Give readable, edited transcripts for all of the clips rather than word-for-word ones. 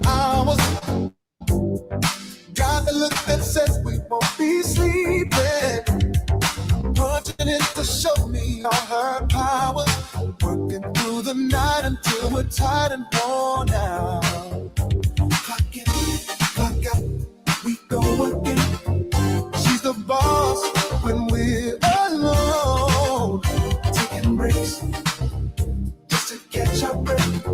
hours. Got the look that says we won't be sleeping. Punching in to show me all her power. Working through the night until we're tired and worn out. Clock in, clock out, we go again. She's the boss when we're alone. Taking breaks just to catch our breath.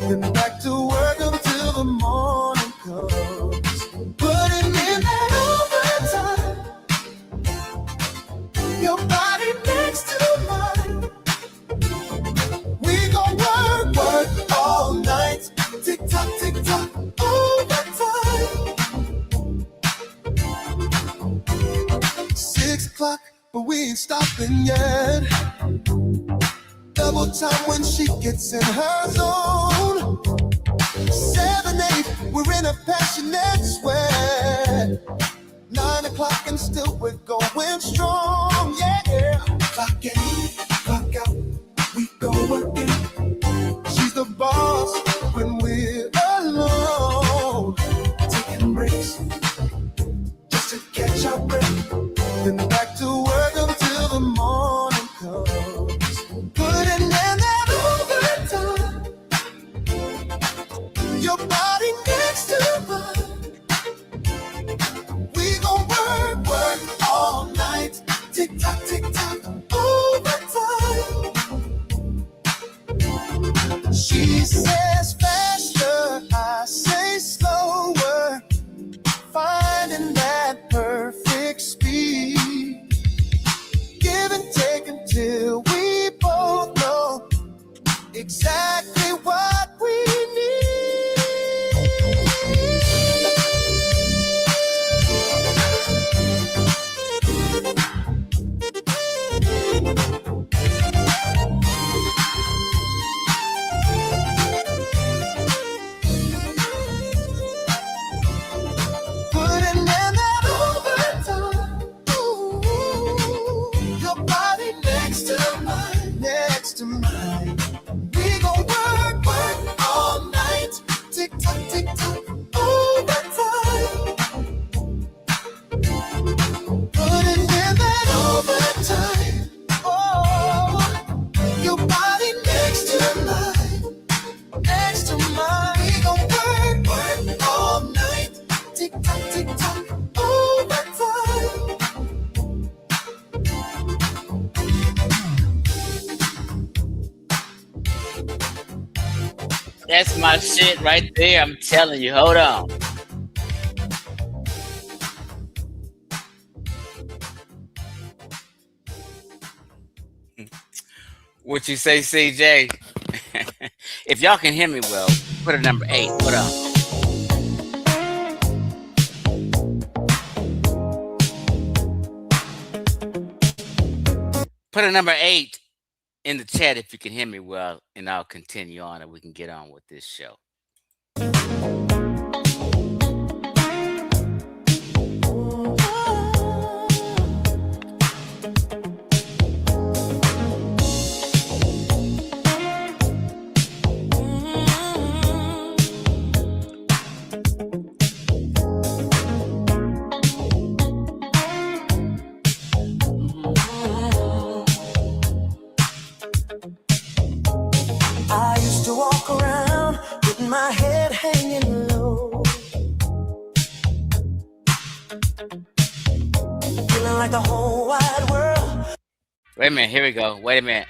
Then back to work until the morning comes. Putting in that overtime. Your body next to mine. We gon' work all night. Tick tock, overtime. 6 o'clock, but we ain't stopping yet. Double time when she gets in her zone. 7, 8, we're in a passionate sweat. 9 o'clock and still we're going strong, yeah. Clock in, clock out, we go again. She's the boss when we're alone. Taking breaks just to catch our breath. Then back to work until the morning comes. Putting in that overtime. Your body next to mine. We gon' work all night. Tick tock, overtime. She says faster, I say slower. Finding that perfect speed. Give and take until we both know exactly what we to mine. We gon' work all night. Tick tock, overtime. Putting in that overtime. Oh, your body next to mine. Next to mine. We gon' work all night. Tick tock, overtime. That's my shit right there. I'm telling you. Hold on. What you say, CJ? If y'all can hear me well, put a number 8. What up? Put a number 8 in the chat if you can hear me well, and I'll continue on and we can get on with this show. I used to walk around with my head hanging low, feeling like the whole wide world. Wait a minute, here we go. Wait a minute.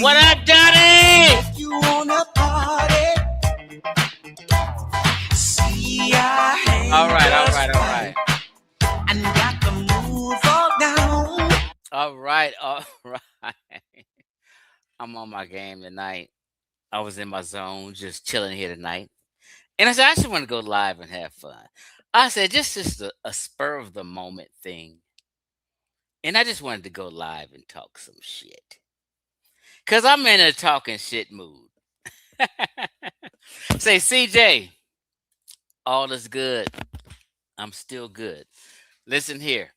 What up, Donnie? If you wanna party, see, I All ain't right, all just right, all right right. and got the move all down. All right, all right. I'm on my game tonight. I was in my zone, just chilling here tonight. And I said, I just want to go live and have fun. I said, just a spur of the moment thing. And I just wanted to go live and talk some shit. Because I'm in a talking shit mood. Say, CJ, all is good. I'm still good. Listen here.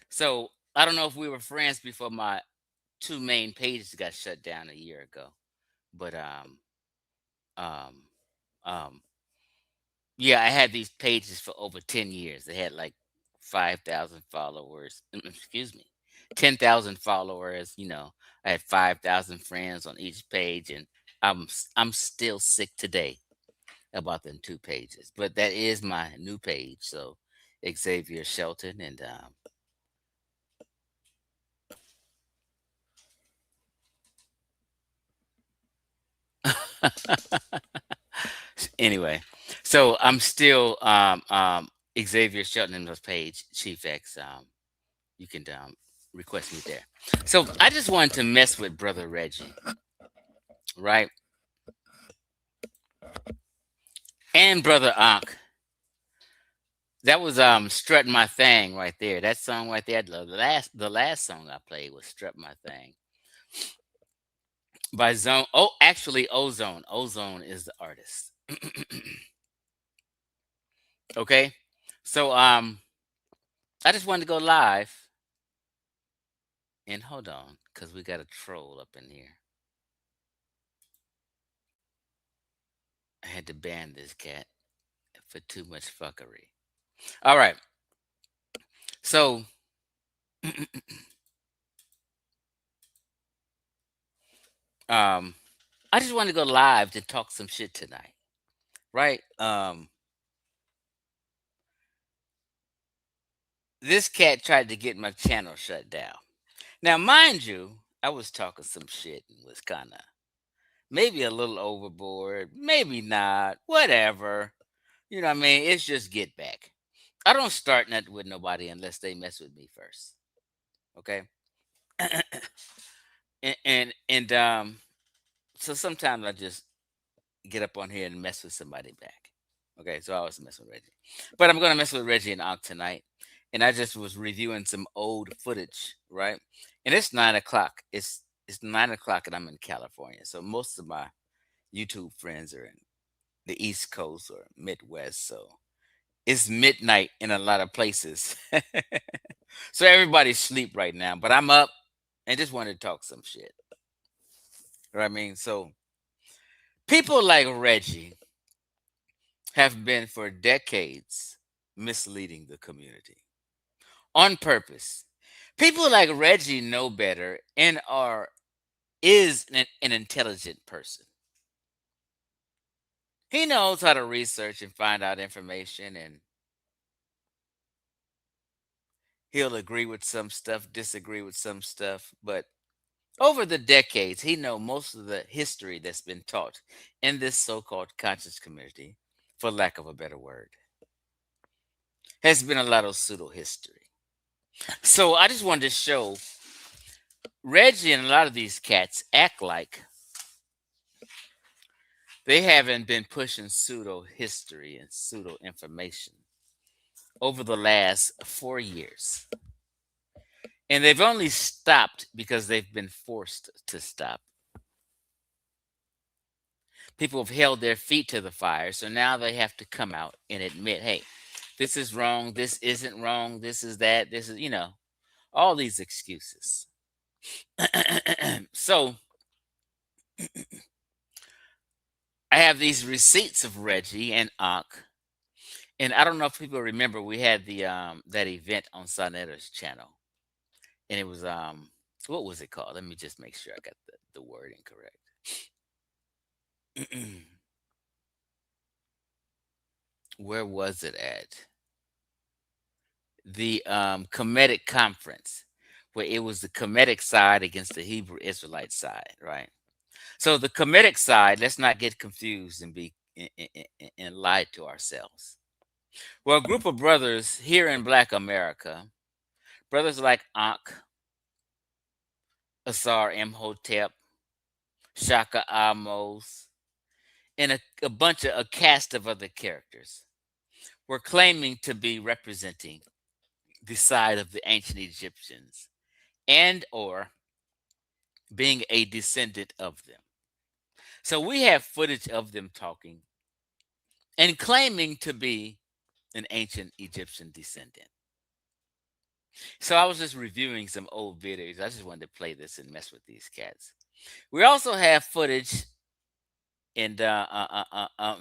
So I don't know if we were friends before my two main pages got shut down a year ago. But um um yeah, I had these pages for over 10 years. They had like 5,000 followers. Excuse me. 10,000 followers, I had 5,000 friends on each page, and I'm still sick today about them two pages. But that is my new page. So Xavier Shelton and anyway, so I'm still Xavier Shelton in those page, Chief X. You can request me there. So I just wanted to mess with brother Reggie, right? And brother Ankh. That was strut my thing right there. That song right there. The last song I played was strut my thing by Zone. Oh, actually Ozone. Ozone is the artist. Okay. So I just wanted to go live and hold on, because we got a troll up in here. I had to ban this cat for too much fuckery. All right. So um I just wanted to go live to talk some shit tonight. Right? This cat tried to get my channel shut down. Now, mind you, I was talking some shit and was kind of maybe a little overboard, maybe not, whatever. You know what I mean? It's just get back. I don't start nothing with nobody unless they mess with me first. Okay? and so sometimes I just get up on here and mess with somebody back. Okay, so I always mess with Reggie. But I'm gonna mess with Reggie and Ankh tonight. And I just was reviewing some old footage, right? And it's 9 o'clock. It's 9 o'clock and I'm in California. So most of my YouTube friends are in the East Coast or Midwest. So it's midnight in a lot of places. So everybody's asleep right now. But I'm up and just wanted to talk some shit. You know what I mean? So people like Reggie have been for decades misleading the community on purpose. People like Reggie know better and is an intelligent person. He knows how to research and find out information, and he'll agree with some stuff, disagree with some stuff, but over the decades, he know most of the history that's been taught in this so-called conscious community, for lack of a better word, has been a lot of pseudo-history. So I just wanted to show Reggie and a lot of these cats act like they haven't been pushing pseudo-history and pseudo-information over the last 4 years. And they've only stopped because they've been forced to stop. People have held their feet to the fire, so now they have to come out and admit, hey, this is wrong, this isn't wrong, this is that, this is, all these excuses. So I have these receipts of Reggie and Ankh. And I don't know if people remember, we had the that event on Sonetta's channel. And it was what was it called? Let me just make sure I got the wording correct. Where was it at? The Kemetic conference, where it was the Kemetic side against the Hebrew Israelite side, right? So the comedic side, let's not get confused and be and lie to ourselves. Well, a group of brothers here in Black America, brothers like Ankh, Asar Imhotep, Shaka Amos, and a bunch of a cast of other characters were claiming to be representing the side of the ancient Egyptians and or being a descendant of them. So we have footage of them talking and claiming to be an ancient Egyptian descendant. So I was just reviewing some old videos. I just wanted to play this and mess with these cats. We also have footage and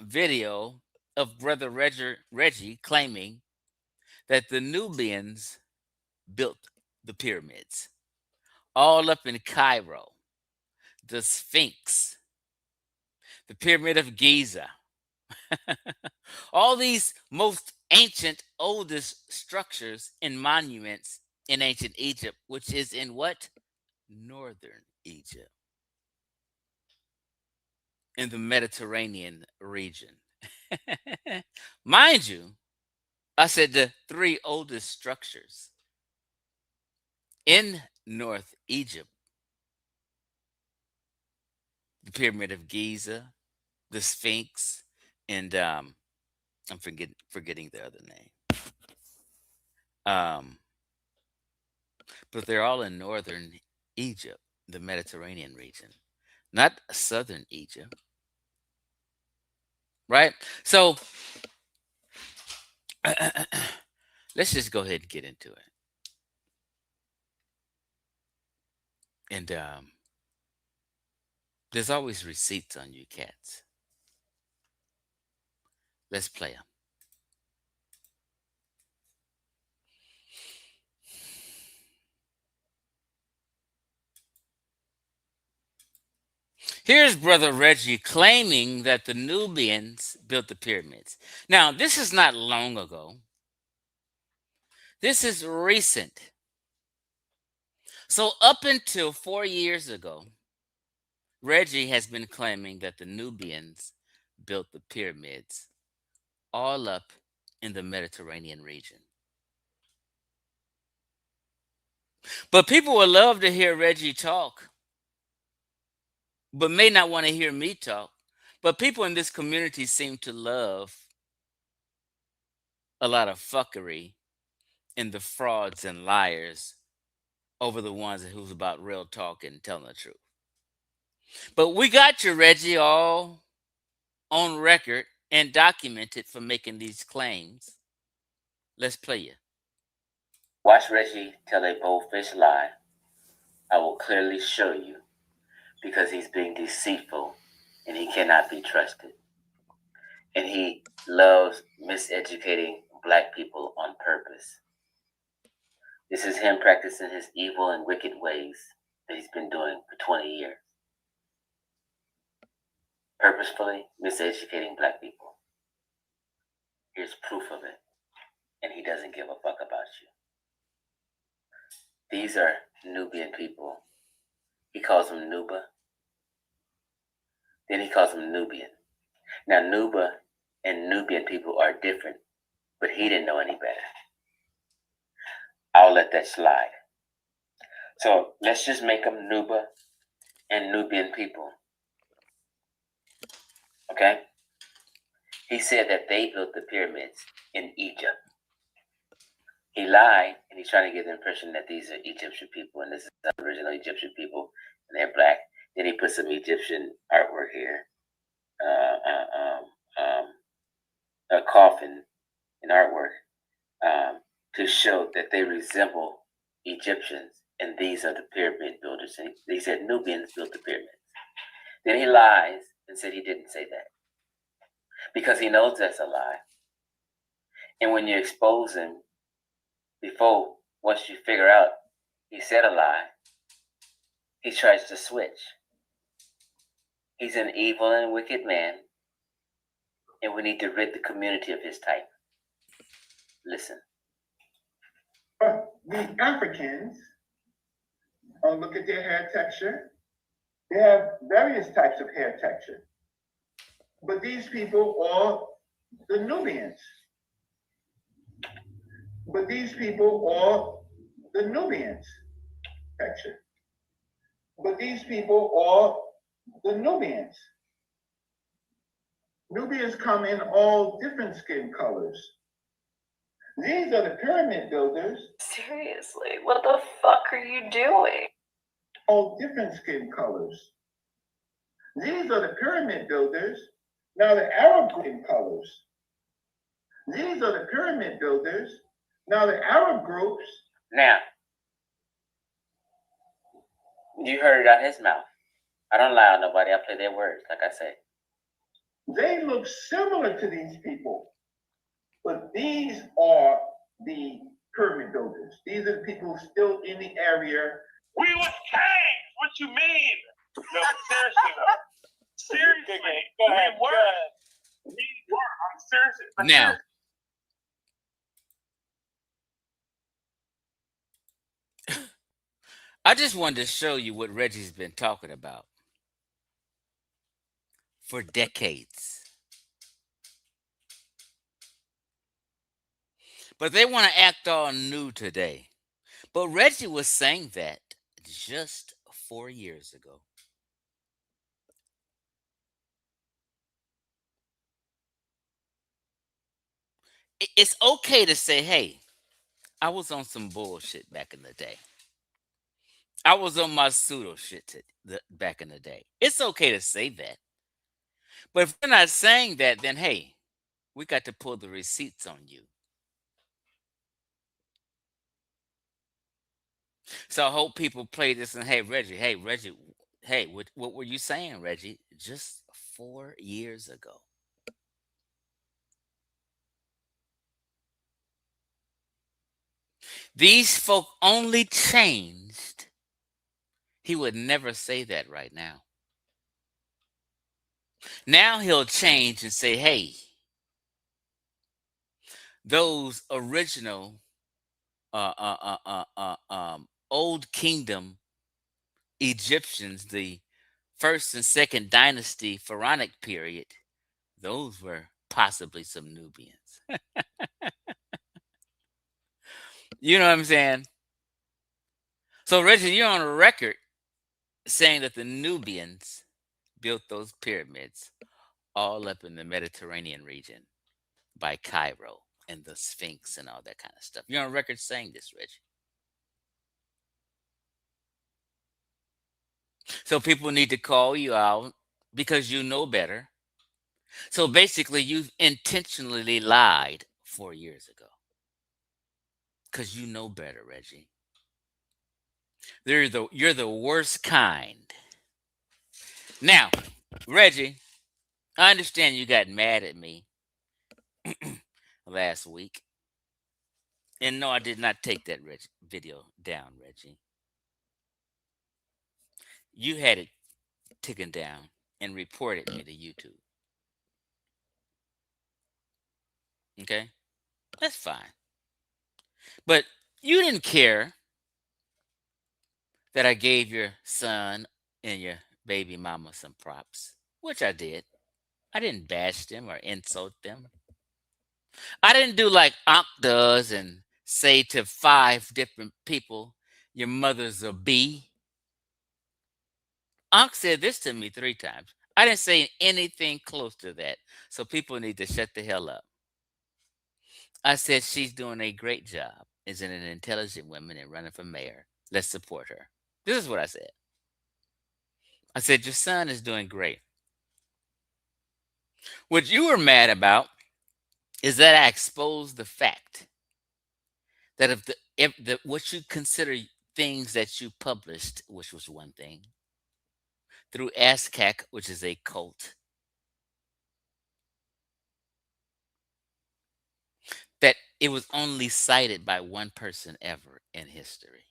video of Brother Reggie claiming that the Nubians built the pyramids all up in Cairo, the Sphinx, the Pyramid of Giza, all these most ancient, oldest structures and monuments in ancient Egypt, which is in what? Northern Egypt, in the Mediterranean region. Mind you, I said the three oldest structures in North Egypt: the Pyramid of Giza, the Sphinx, and I'm forgetting the other name. Um, but they're all in northern Egypt, the Mediterranean region, not southern Egypt, right? So let's just go ahead and get into it. And there's always receipts on you cats. Let's play them. Here's Brother Reggie claiming that the Nubians built the pyramids. Now, this is not long ago. This is recent. So, up until 4 years ago, Reggie has been claiming that the Nubians built the pyramids all up in the Mediterranean region. But people would love to hear Reggie talk, but may not want to hear me talk. But people in this community seem to love a lot of fuckery and the frauds and liars over the ones who's about real talk and telling the truth. But we got you, Reggie, all on record and documented for making these claims. Let's play you. Watch Reggie tell a bold-faced lie. I will clearly show you because he's being deceitful and he cannot be trusted. And he loves miseducating black people on purpose. This is him practicing his evil and wicked ways that he's been doing for 20 years. Purposefully miseducating black people. Here's proof of it. And he doesn't give a fuck about you. These are Nubian people. He calls them Nuba. Then he calls them Nubian. Now, Nuba and Nubian people are different, but he didn't know any better. I'll let that slide. So let's just make them Nuba and Nubian people. Okay? He said that they built the pyramids in Egypt. He lied, and he's trying to give the impression that these are Egyptian people, and this is the original Egyptian people, and they're black. Then he put some Egyptian artwork here. A coffin and artwork to show that they resemble Egyptians, and these are the pyramid builders. And he said Nubians built the pyramids. Then he lies and said he didn't say that because he knows that's a lie. And when you expose him, once you figure out he said a lie, he tries to switch. He's an evil and wicked man, and we need to rid the community of his type. Listen. The Africans, look at their hair texture. They have various types of hair texture. But these people are the Nubians. But these people are the Nubians. Texture. But these people are the Nubians. Nubians come in all different skin colors. These are the pyramid builders. Seriously, what the fuck are you doing? All different skin colors. These are the pyramid builders. Now the Arab skin colors. These are the pyramid builders. Now the Arab groups. Now, you heard it out his mouth. I don't lie on nobody. I play their words, like I say. They look similar to these people, but these are the pyramid builders. These are the people still in the area. We was changed. What you mean? No, but seriously though. Seriously, Go ahead. we were. We were. I'm serious. Now, I just wanted to show you what Reggie's been talking about for decades. But they want to act all new today. But Reggie was saying that just 4 years ago. It's okay to say, hey, I was on some bullshit back in the day. I was on my pseudo shit back in the day. It's okay to say that. But if we're not saying that, then hey, we got to pull the receipts on you. So I hope people play this and hey, Reggie, hey, what were you saying, Reggie? Just 4 years ago. These folk only changed. He would never say that right now. Now he'll change and say, hey, those original old kingdom Egyptians, the first and second dynasty pharaonic period, those were possibly some Nubians. You know what I'm saying? So, Reggie, you're on record saying that the Nubians built those pyramids all up in the Mediterranean region by Cairo and the Sphinx and all that kind of stuff. You're on record saying this, Reggie. So people need to call you out because you know better. So basically, you've intentionally lied 4 years ago because you know better, Reggie. You're the worst kind. Now, Reggie, I understand you got mad at me last week. And no, I did not take that video down, Reggie. You had it taken down and reported me to YouTube. Okay? That's fine. But you didn't care that I gave your son and your baby mama some props, which I did. I didn't bash them or insult them. I didn't do like Ankh does and say to 5 different people, your mother's a B. Ankh said this to me 3 times. I didn't say anything close to that. So people need to shut the hell up. I said she's doing a great job. Is an intelligent woman and running for mayor. Let's support her. This is what I said. I said, your son is doing great. What you were mad about is that I exposed the fact that if the what you consider things that you published, which was one thing, through ASCAC, which is a cult, that it was only cited by one person ever in history.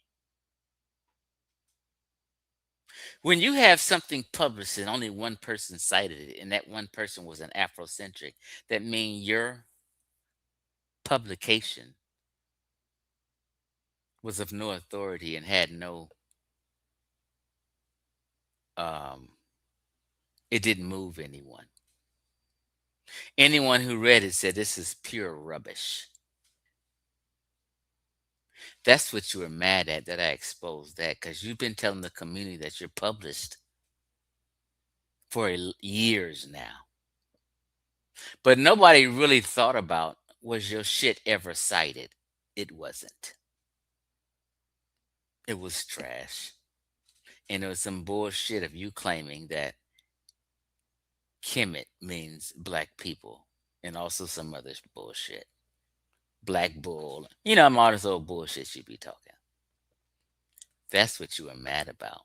When you have something published and only one person cited it, and that one person was an Afrocentric, that means your publication was of no authority and had no um, it didn't move anyone. Anyone who read it said this is pure rubbish. That's what you were mad at, that I exposed that, because you've been telling the community that you're published for years now. But nobody really thought about, was your shit ever cited? It wasn't. It was trash. And it was some bullshit of you claiming that Kemet means black people, and also some other bullshit. Black bull. You know, I'm all this old bullshit you be talking. That's what you were mad about.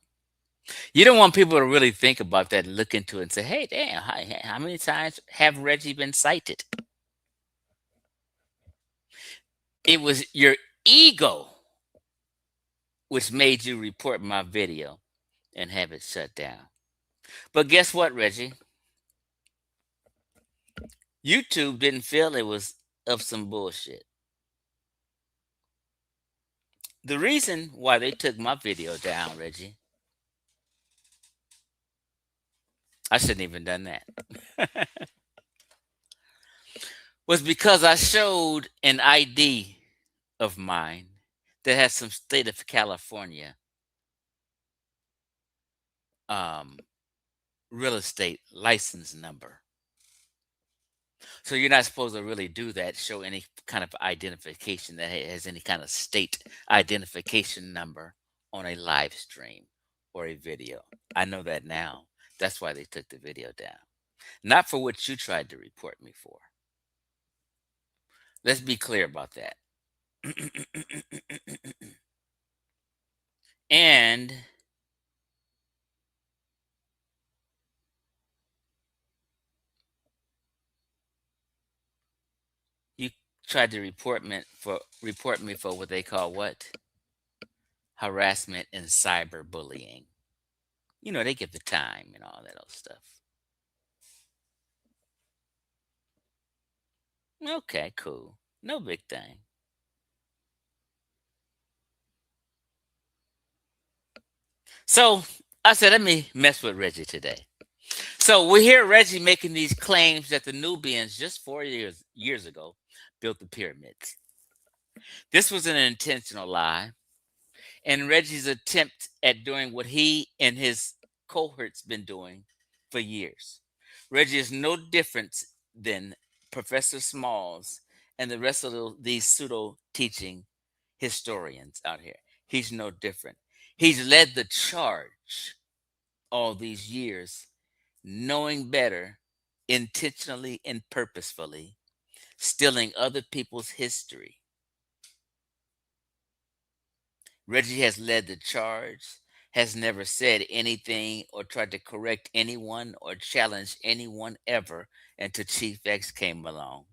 You don't want people to really think about that and look into it and say, hey, damn, how many times have Reggie been cited? It was your ego which made you report my video and have it shut down. But guess what, Reggie? YouTube didn't feel it was of some bullshit. The reason why they took my video down, Reggie, I shouldn't even done that, was because I showed an ID of mine that has some state of California real estate license number. So you're not supposed to really do that, show any kind of identification that has any kind of state identification number on a live stream or a video. I know that now. That's why they took the video down. Not for what you tried to report me for. Let's be clear about that. And you tried to report me for what they call what? Harassment and cyberbullying. You know, they give the time and all that old stuff. Okay, cool. No big thing. So I said, let me mess with Reggie today. So we hear Reggie making these claims that the Nubians just 4 years ago built the pyramids. This was an intentional lie, and Reggie's attempt at doing what he and his cohorts been doing for years. Reggie is no different than Professor Smalls and the rest of these pseudo teaching historians out here. He's no different. He's led the charge all these years, knowing better, intentionally and purposefully, stealing other people's history. Reggie has led the charge, has never said anything or tried to correct anyone or challenge anyone ever until Chief X came along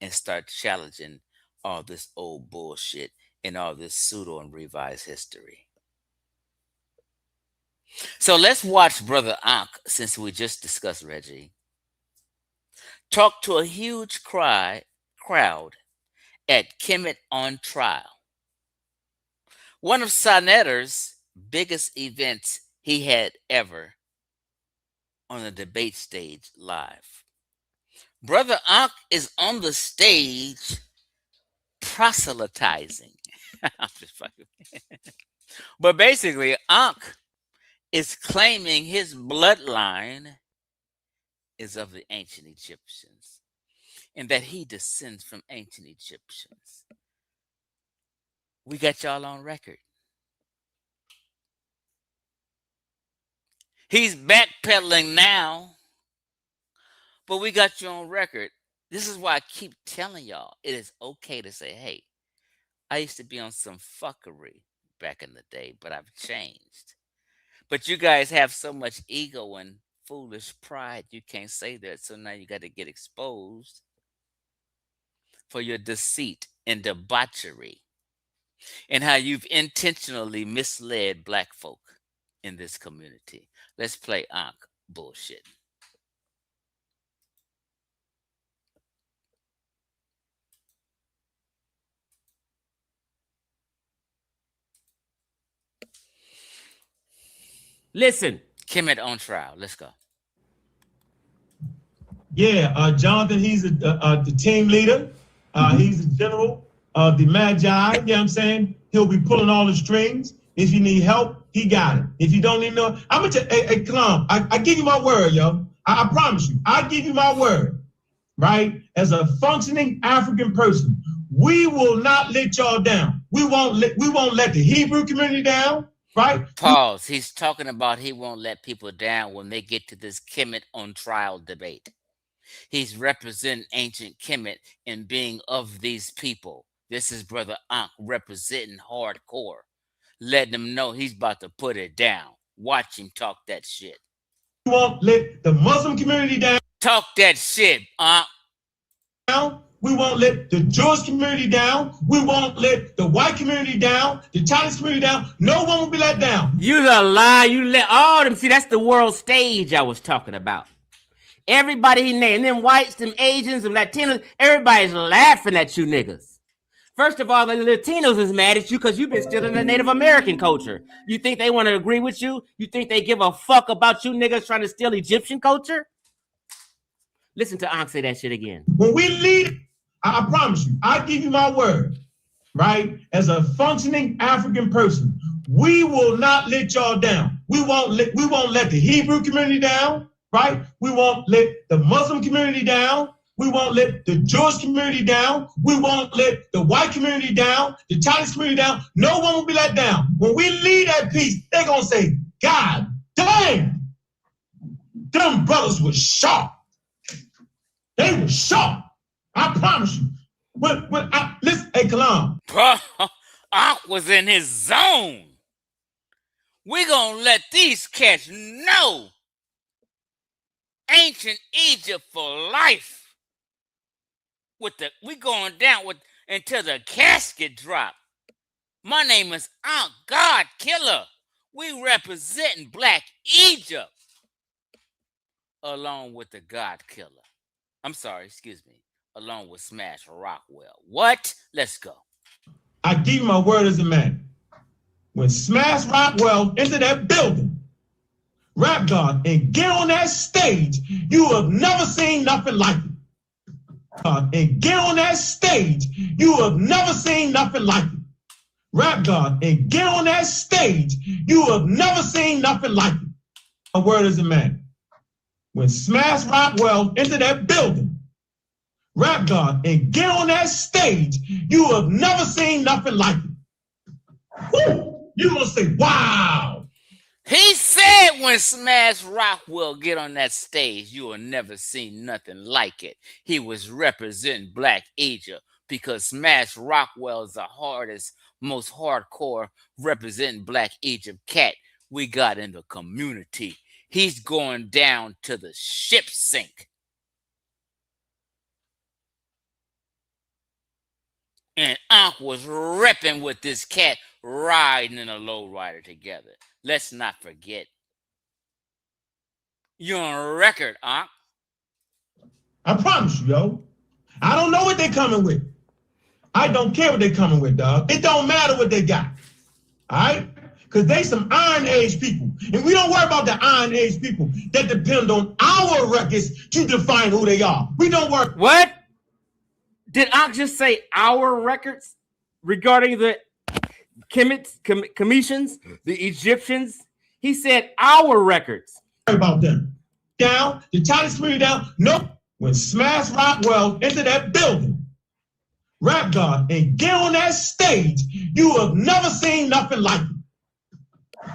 and started challenging all this old bullshit and all this pseudo and revised history. So let's watch Brother Ankh, since we just discussed Reggie, talk to a huge crowd at Kemet on trial. One of Sonetter's biggest events he had ever on the debate stage live. Brother Ankh is on the stage proselytizing. I'm just fucking. But basically, Ankh is claiming his bloodline is of the ancient Egyptians and that he descends from ancient Egyptians. We got y'all on record. He's backpedaling now, but we got you on record. This is why I keep telling y'all it is okay to say, hey, I used to be on some fuckery back in the day, but I've changed. But you guys have so much ego and foolish pride, you can't say that. So now you got to get exposed for your deceit and debauchery and how you've intentionally misled black folk in this community. Let's play Ankh bullshit. Listen, Kemet on trial. Let's go. Yeah, Jonathan, he's the team leader. He's the general, the magi, you know what I'm saying? He'll be pulling all the strings. If you need help, he got it. If you don't need no, I'm gonna hey, Kalam, I give you my word, yo. I promise you, I give you my word, right? As a functioning African person, we will not let y'all down. We won't let the Hebrew community down, right? Pause. He's talking about he won't let people down when they get to this Kemet on trial debate. He's representing ancient Kemet and being of these people. This is Brother Ankh representing hardcore, letting them know he's about to put it down. Watch him talk that shit. We won't let the Muslim community down. Talk that shit, Ankh. We won't let the Jewish community down. We won't let the white community down, the Chinese community down. No one will be let down. You the lie. You let all them. See, that's the world stage I was talking about. Everybody he named, them whites, them Asians, them Latinos, everybody's laughing at you niggas. First of all, the Latinos is mad at you because you've been stealing the Native American culture. You think they want to agree with you? You think they give a fuck about you niggas trying to steal Egyptian culture? Listen to Ankh say that shit again. When we lead, I promise you, I give you my word, right? As a functioning African person, we will not let y'all down. We won't let the Hebrew community down, right? We won't let the Muslim community down. We won't let the Jewish community down. We won't let the white community down, the Chinese community down. No one will be let down. When we lead that peace, they're going to say, God damn, them brothers were sharp. They were sharp. I promise you. Listen, hey, Kalam. Bro, Ankh was in his zone. We're going to let these cats know ancient Egypt for life. We going down with until the casket drop. My name is Ankh, God Killer. We representing Black Egypt along with the God Killer. I'm sorry, excuse me. Along with Smash Rockwell. What? Let's go. I give you my word as a man. When Smash Rockwell entered that building, Rap God, and get on that stage, you have never seen nothing like it. And get on that stage, you have never seen nothing like it. Rap God, and get on that stage, you have never seen nothing like it. My word as a man. When Smash Rockwell entered that building, Rap God, and get on that stage, you have never seen nothing like it. Woo! You're gonna say, wow. He said when Smash Rockwell get on that stage, you will never see nothing like it. He was representing Black Egypt because Smash Rockwell is the hardest, most hardcore representing Black Egypt cat we got in the community. He's going down to the ship sink. And Ankh was repping with this cat riding in a lowrider together. Let's not forget. You're on record, Ankh. I promise you, yo. I don't know what they're coming with. I don't care what they're coming with, dog. It don't matter what they got. All right? Because they some Iron Age people. And we don't worry about the Iron Age people that depend on our records to define who they are. We don't worry. What? Did Ankh just say our records regarding the Commissions, the Egyptians? He said our records. About them. Down, the Chinese community down. Nope. When Smash Rockwell entered that building, Rap God, and get on that stage, you have never seen nothing like it.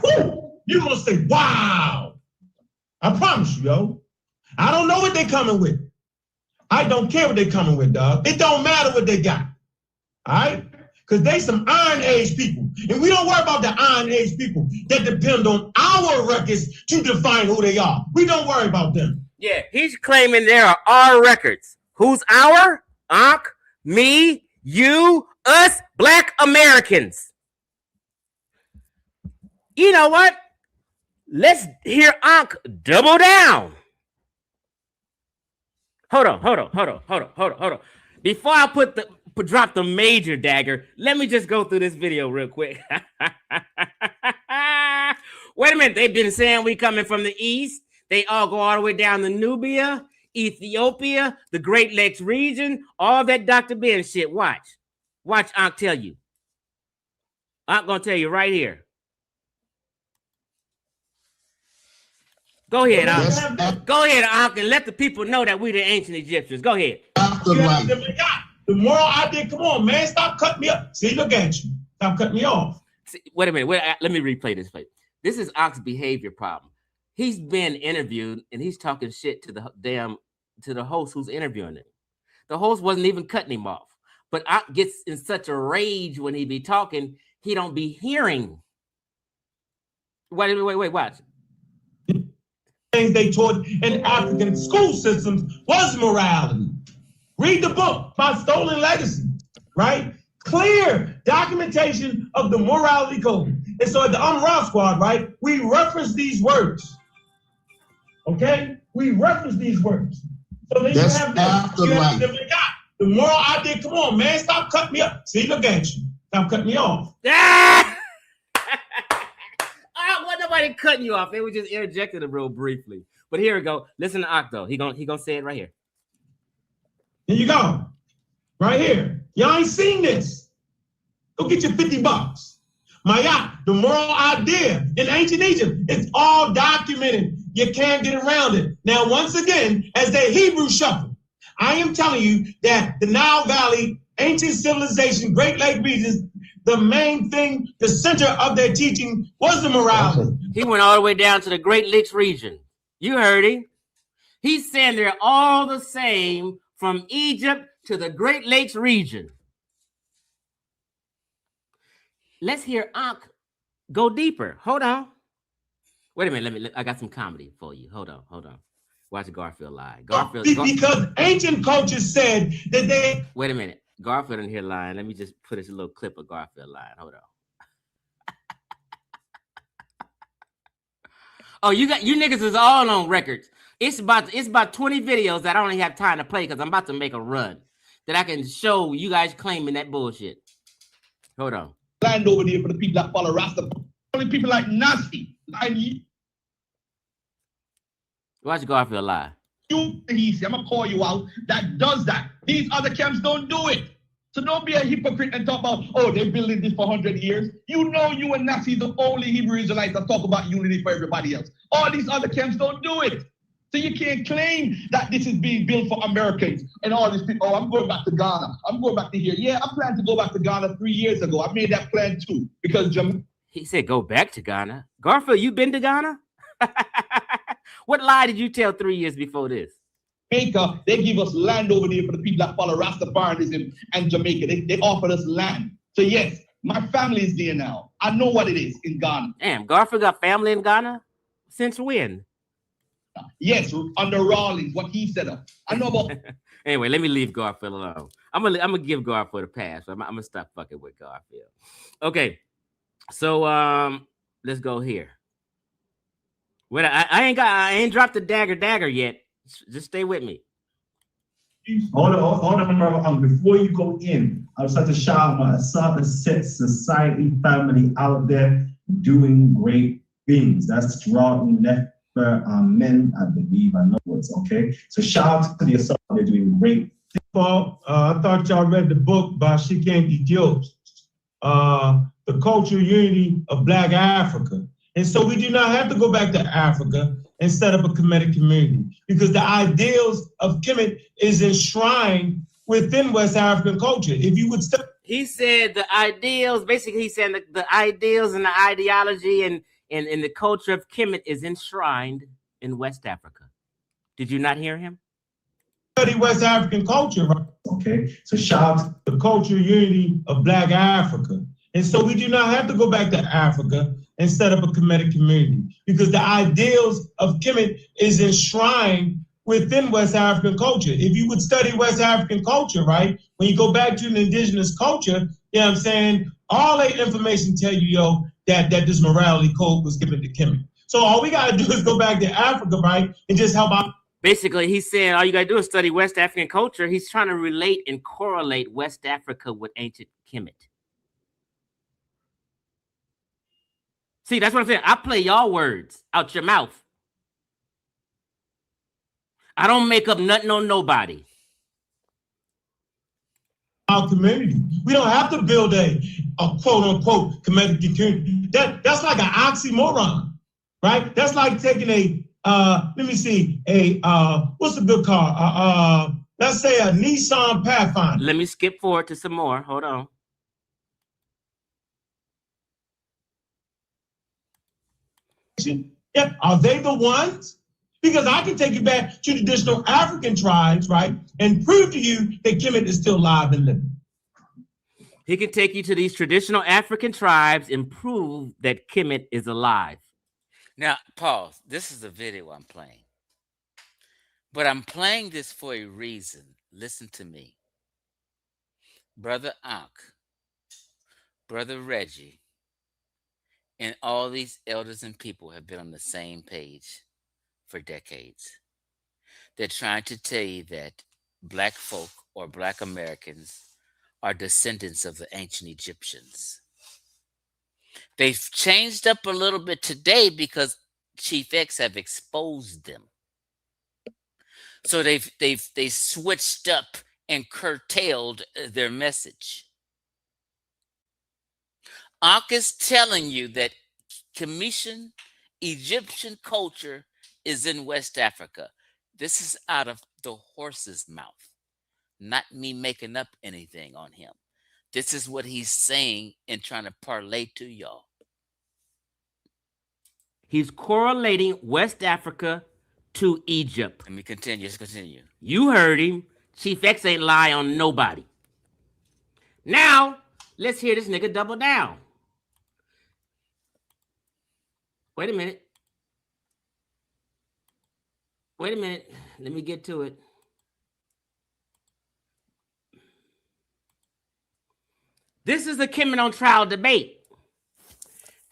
Woo! You're gonna say, wow. I promise you, yo. I don't know what they're coming with. I don't care what they're coming with, dog. It don't matter what they got. All right? Because they some Iron Age people. And we don't worry about the Iron Age people that depend on our records to define who they are. We don't worry about them. Yeah, he's claiming there are our records. Who's our? Ankh, me, you, us, Black Americans. You know what? Let's hear Ankh double down. Hold on. Before I drop the major dagger, let me just go through this video real quick. Wait a minute. They've been saying we coming from the east. They all go all the way down to Nubia, Ethiopia, the Great Lakes region, all that Dr. Ben shit. Watch. Watch Ankh tell you. I'm going to tell you right here. Go ahead, Ankh. Go ahead, Ankh, and let the people know that we the ancient Egyptians. Go ahead. The moral idea, come on, man. Stop cutting me up. See, look at you. Stop cutting me off. See, wait a minute. Let me replay this. This is Ankh's behavior problem. He's been interviewed, and he's talking shit to the host who's interviewing him. The host wasn't even cutting him off. But Ankh gets in such a rage when he be talking, he don't be hearing. Wait, watch. Things they taught in African school systems was morality. Read the book by Stolen Legacy, right? Clear documentation of the morality code. And so at the Raw Squad, right, we reference these words. Okay? We reference these words. So then That's you have this. You have the moral idea. Come on, man. Stop cutting me up. See, look at you. Stop cutting me off. Wasn't nobody cutting you off. They were just interjecting it real briefly. But here we go. Listen to Ankh, though. He gonna say it right here. Here you go. Right here. Y'all ain't seen this. Go get your $50. Mayat, the moral idea in ancient Egypt, it's all documented. You can't get around it. Now, once again, as the Hebrew shuffle, I am telling you that the Nile Valley, ancient civilization, Great Lake regions, the main thing, the center of their teaching was the morality. He went all the way down to the Great Lakes region. You heard him. He's saying they're all the same from Egypt to the Great Lakes region. Let's hear Ankh go deeper. Hold on. Wait a minute. I got some comedy for you. Hold on. Watch Garfield lie. Because ancient cultures said that they... Wait a minute. Garfield in here lying. Let me just put this little clip of Garfield lying. Hold on. Oh, you niggas is all on records. It's about 20 videos that I don't even have time to play because I'm about to make a run that I can show you guys claiming that bullshit. Hold on. Land over there for the people that follow Rasta. Only people like Nasty. Watch Garfield lie. I'm gonna call you out. That does that. These other camps don't do it. So don't be a hypocrite and talk about, oh, they're building this for 100 years. You know you and Nasty the only Hebrew Israelites that talk about unity for everybody else. All these other camps don't do it. So you can't claim that this is being built for Americans and all these people. Oh, I'm going back to Ghana. I'm going back to here. Yeah, I planned to go back to Ghana 3 years ago. I made that plan too because he said go back to Ghana. Garfield, you been to Ghana? What lie did you tell 3 years before this? Jamaica, they give us land over there for the people that follow Rastafarianism and Jamaica. They offered us land. So yes, my family is there now. I know what it is in Ghana. Damn, Garfield got family in Ghana? Since when? Yes, under Rawlings, what he set up. I know about. Anyway, let me leave Garfield alone. I'm gonna give Garfield a pass. I'm gonna stop fucking with Garfield. Okay, so let's go here. Wait, I ain't dropped the dagger yet. Just stay with me. Hold on. Before you go in, I was have to shout out my Asada Set Society family out there doing great things. That's throughout left. Men, I believe, I know it's okay. So shout out to the Asada, they're doing great. Paul, I thought y'all read the book by Shikangi Diop, The Cultural Unity of Black Africa. And so we do not have to go back to Africa and set up a Kemetic community because the ideals of Kemet is enshrined within West African culture. If you would he said the ideals, basically he's saying the ideals and the ideology and the culture of Kemet is enshrined in West Africa. Did you not hear him? Study West African culture, right? Okay, so shout out the cultural unity of Black Africa. And so we do not have to go back to Africa and set up a Kemetic community because the ideals of Kemet is enshrined within West African culture. If you would study West African culture, right, when you go back to an indigenous culture, you know what I'm saying, all that information tell you, that this morality code was given to Kemet. So all we got to do is go back to Africa, right, and just help out. Basically, he's saying all you got to do is study West African culture. He's trying to relate and correlate West Africa with ancient Kemet. See, that's what I'm saying. I play y'all words out your mouth. I don't make up nothing on nobody. Our community. We don't have to build a quote unquote community. That's like an oxymoron, right? That's like taking a what's a good car? Let's say a Nissan Pathfinder. Let me skip forward to some more. Hold on. Yeah, are they the ones? Because I can take you back to traditional African tribes, right, and prove to you that Kemet is still alive and living. He can take you to these traditional African tribes and prove that Kemet is alive. Now, pause. This is the video I'm playing. But I'm playing this for a reason. Listen to me. Brother Ankh, Brother Reggie, and all these elders and people have been on the same page for decades. They're trying to tell you that Black folk or Black Americans are descendants of the ancient Egyptians. They've changed up a little bit today because Chief X have exposed them. So they switched up and curtailed their message. Ankh is telling you that Commission Egyptian culture is in West Africa. This is out of the horse's mouth, not me making up anything on him. This is what he's saying and trying to parlay to y'all. He's correlating West Africa to Egypt. Let me continue. Let's continue. You heard him. Chief X ain't lie on nobody. Now, let's hear this nigga double down. Wait a minute. Wait a minute. Let me get to it. This is the Kemet on trial debate.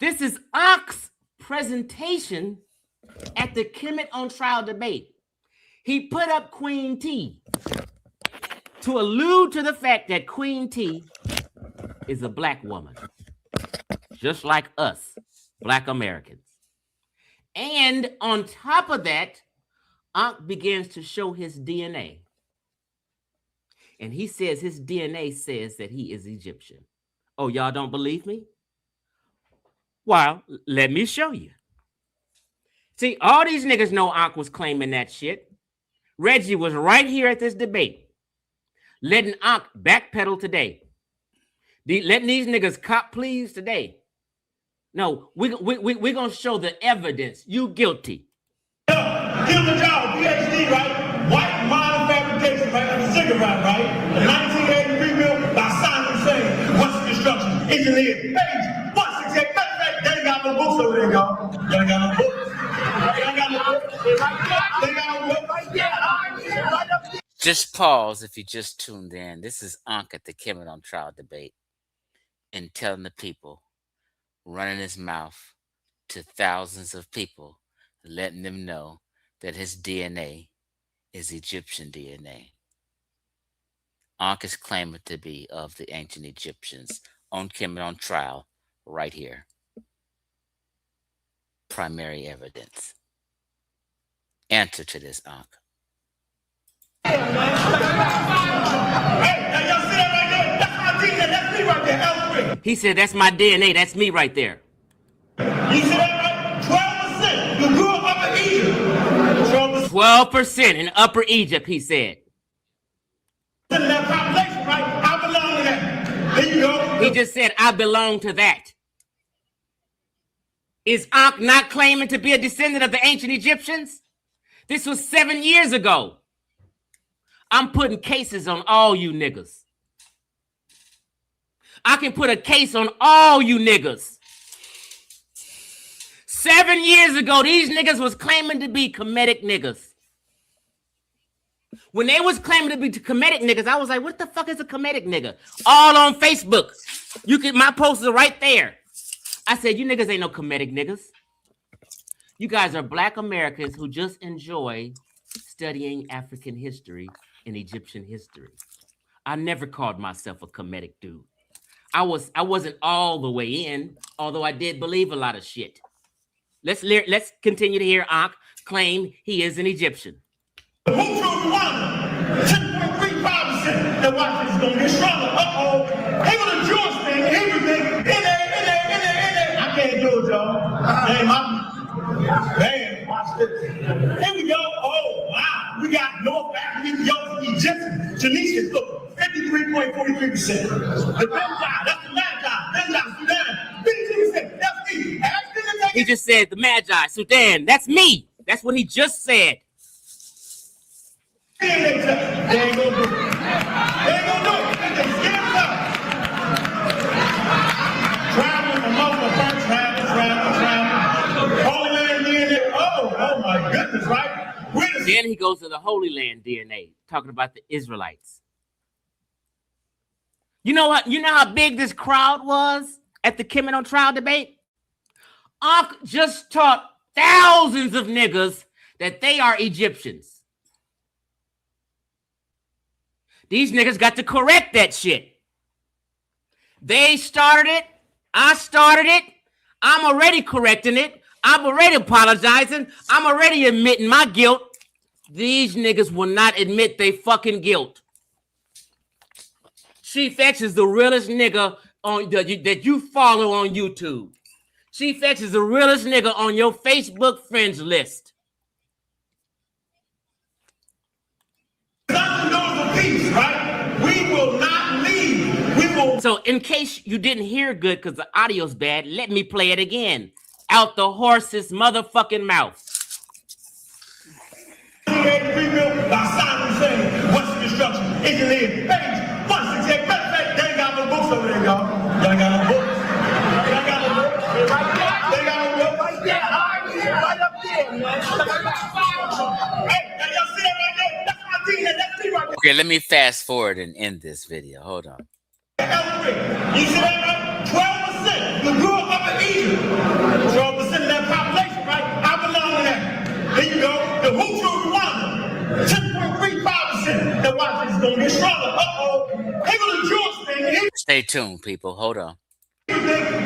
This is Ankh's presentation at the Kemet on trial debate. He put up Queen T to allude to the fact that Queen T is a Black woman, just like us, Black Americans. And on top of that, Ankh begins to show his DNA. And he says his DNA says that he is Egyptian. Oh, y'all don't believe me? Well, let me show you. See, all these niggas know Ankh was claiming that shit. Reggie was right here at this debate, letting Ankh backpedal today. Letting these niggas cop pleas today. No, we're going to show the evidence. You guilty. Give him a job, PhD, right? White mind fabrication, right? Like a cigarette, right? The 1983 bill by Simon saying, what's construction? Engineer, page 168. They ain't got no books over there, y'all. They ain't got no books. They ain't got no books. They ain't got no books. Just pause if you just tuned in. This is Ankh at the Kemet on trial debate and telling the people, running his mouth to thousands of people, letting them know that his DNA is Egyptian DNA. Ankh is claiming to be of the ancient Egyptians on Kemet on trial right here. Primary evidence. Answer to this, Ankh. Hey, now y'all see that right there? That's my DNA. That's me right there. Elsewhere. He said, that's my DNA. That's me right there. You see that right? 12%. You grew up in Egypt. 12% in Upper Egypt, he said. In that population, right? I belong to that. There you go. He just said, I belong to that. Is Ankh not claiming to be a descendant of the ancient Egyptians? This was 7 years ago. I'm putting cases on all you niggas. I can put a case on all you niggas. 7 years ago, these niggas was claiming to be Kemetic niggas. When they was claiming to be Kemetic niggas, I was like, what the fuck is a Kemetic nigga? All on Facebook. My posts are right there. I said, you niggas ain't no Kemetic niggas. You guys are Black Americans who just enjoy studying African history and Egyptian history. I never called myself a Kemetic dude. I wasn't all the way in, although I did believe a lot of shit. Let's continue to hear Ankh claim he is an Egyptian. The whole truth Rwanda, 10.35%. The watch is gonna get stronger. Uh-oh. They gonna Jewish thing, everything. In there. I can't do it, y'all. Man, watch this. Here we go. Oh, wow. We got North African, young Egyptian, Tunisian. Look, 53.43%. The Benja, that's the Magi. Benja, Sudan. 52%. That's me. He just said the Magi, Sudan. That's me. That's what he just said. They ain't gonna do it. They ain't gonna do it. They scared up. Traveling from over front, travel. Holy Land DNA. Oh my goodness, right? Then he goes to the Holy Land DNA, talking about the Israelites. You know what? You know how big this crowd was at the criminal trial debate? Ankh just taught thousands of niggas that they are Egyptians. These niggas got to correct that shit. They started it. I started it. I'm already correcting it. I'm already apologizing. I'm already admitting my guilt. These niggas will not admit they fucking guilt. Chief X is the realest nigga on that you follow on YouTube. Chief X is the realest nigga on your Facebook friends list. Peace, right? We will not leave. We will. So in case you didn't hear good because the audio's bad, let me play it again. Out the horse's motherfucking mouth. Rebuilt by Simon Hussein. Western Destruction. Engineer. Page 168. Matter of fact, they ain't got no books over there, y'all. Y'all ain't got no books. Y'all got no books. They got no books. Right there. Right up there, man. Hey, y'all see that right there? That's my thing. That's me right there. Okay, let me fast forward and end this video. Hold on. You see that, right? 12%. You grew up in Egypt. 12% of that population, right? I belong to that. There you go. The Hutu Rwanda. 10.35%. The watch is gonna get stronger. Uh-oh. They gonna Jewish thing. Stay tuned, people. Hold on. In there.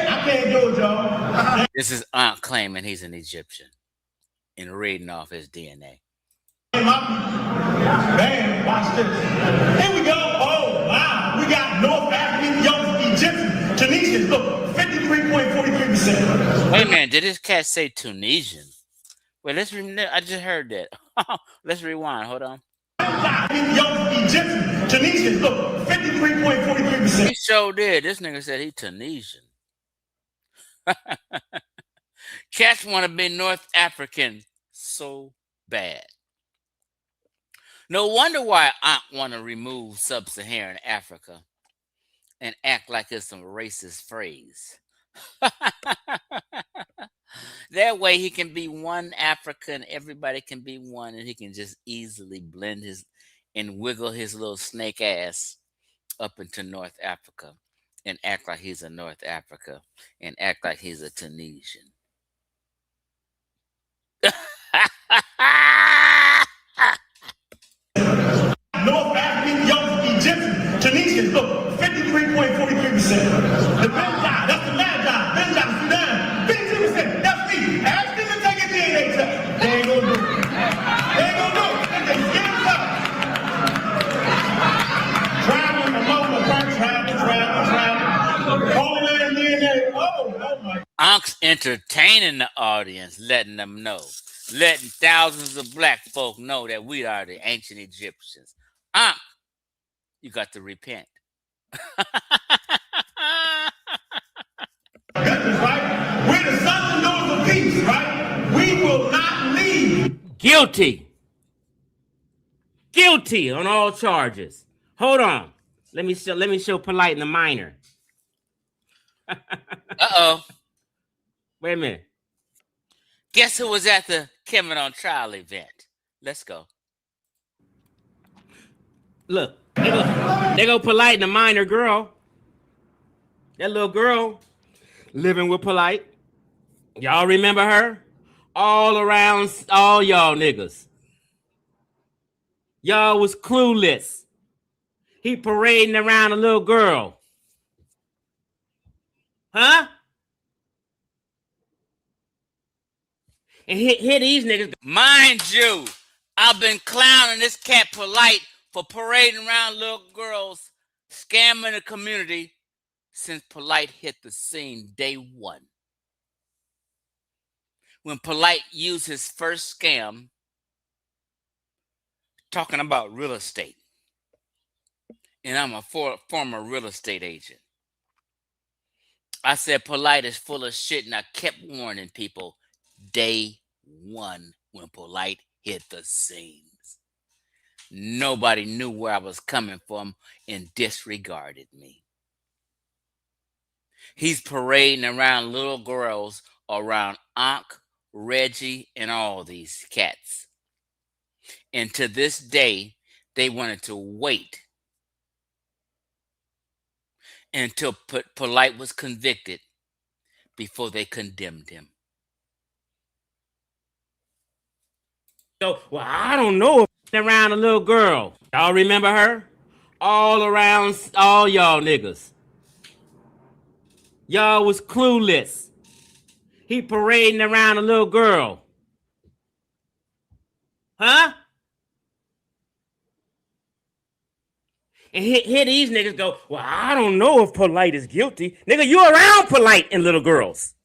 I can't do it, y'all. This is Ankh claiming he's an Egyptian and reading off his DNA. Man, watch this. Here we go. Oh, wow. We got North African, young Egyptian, Tunisian. Look, 53.43%. Wait a minute. Did this cat say Tunisian? Wait, I just heard that. Let's rewind. Hold on. Young Egyptian, Tunisian. Look, 53.43%. He sure did. This nigga said he Tunisian. Cats want to be North African so bad. No wonder why Ankh want to remove sub-Saharan Africa and act like it's some racist phrase. That way he can be one Africa and everybody can be one, and he can just easily blend his and wiggle his little snake ass up into North Africa and act like he's a North Africa and act like he's a Tunisian. North African, young Egyptian, Tunisian. Look, 53.43%. The Benja, that's the Magi. Benja, Sudan. 52%. That's me. Ask them to take a DNA test. They ain't gonna do it. They ain't gonna do it. They scared up. Traveling from over front, travel. Holy Land DNA. Oh my. Ankh's entertaining the audience, letting them know, letting thousands of black folk know that we are the ancient Egyptians. Ankh, you got to repent. Goodness, right? We're the sons and daughters of peace, right? We will not leave. Guilty. Guilty on all charges. Hold on. Let me show Polite and the Minor. Uh-oh. Wait a minute. Guess who was at the Kevin on Trial event? Let's go. Look, they go Polite and the Minor girl. That little girl living with Polite. Y'all remember her? All around, all y'all niggas. Y'all was clueless. He parading around a little girl. Huh? And hit these niggas. Mind you, I've been clowning this cat Polite for parading around little girls, scamming the community since Polite hit the scene day one. When Polite used his first scam talking about real estate. And I'm a former real estate agent. I said Polite is full of shit, and I kept warning people day one when Polite hit the scenes. Nobody knew where I was coming from and disregarded me. He's parading around little girls around Ankh, Reggie, and all these cats. And to this day, they wanted to wait until Polite was convicted before they condemned him. So, well, I don't know. Around a little girl. Y'all remember her? All around all y'all niggas. Y'all was clueless. He parading around a little girl. Huh? And here these niggas go, well, I don't know if Polite is guilty. Nigga, you around Polite and little girls.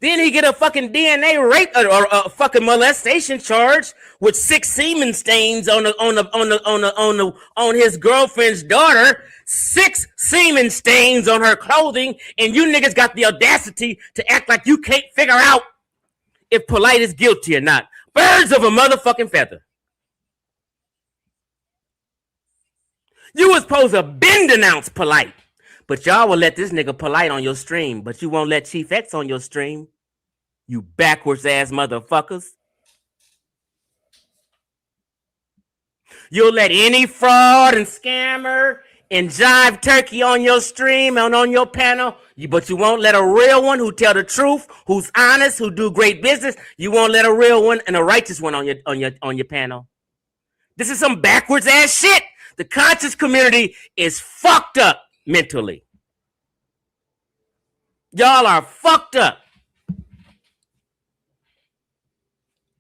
Then he get a fucking DNA rape or a fucking molestation charge with 6 semen stains on his girlfriend's daughter. 6 semen stains on her clothing, and you niggas got the audacity to act like you can't figure out if Polite is guilty or not. Birds of a motherfucking feather. You was supposed to been denounce Polite. But y'all will let this nigga Polite on your stream, but you won't let Chief X on your stream. You backwards ass motherfuckers. You'll let any fraud and scammer and jive turkey on your stream and on your panel, but you won't let a real one who tell the truth, who's honest, who do great business. You won't let a real one and a righteous one on your panel. This is some backwards ass shit. The conscious community is fucked up mentally. Y'all are fucked up.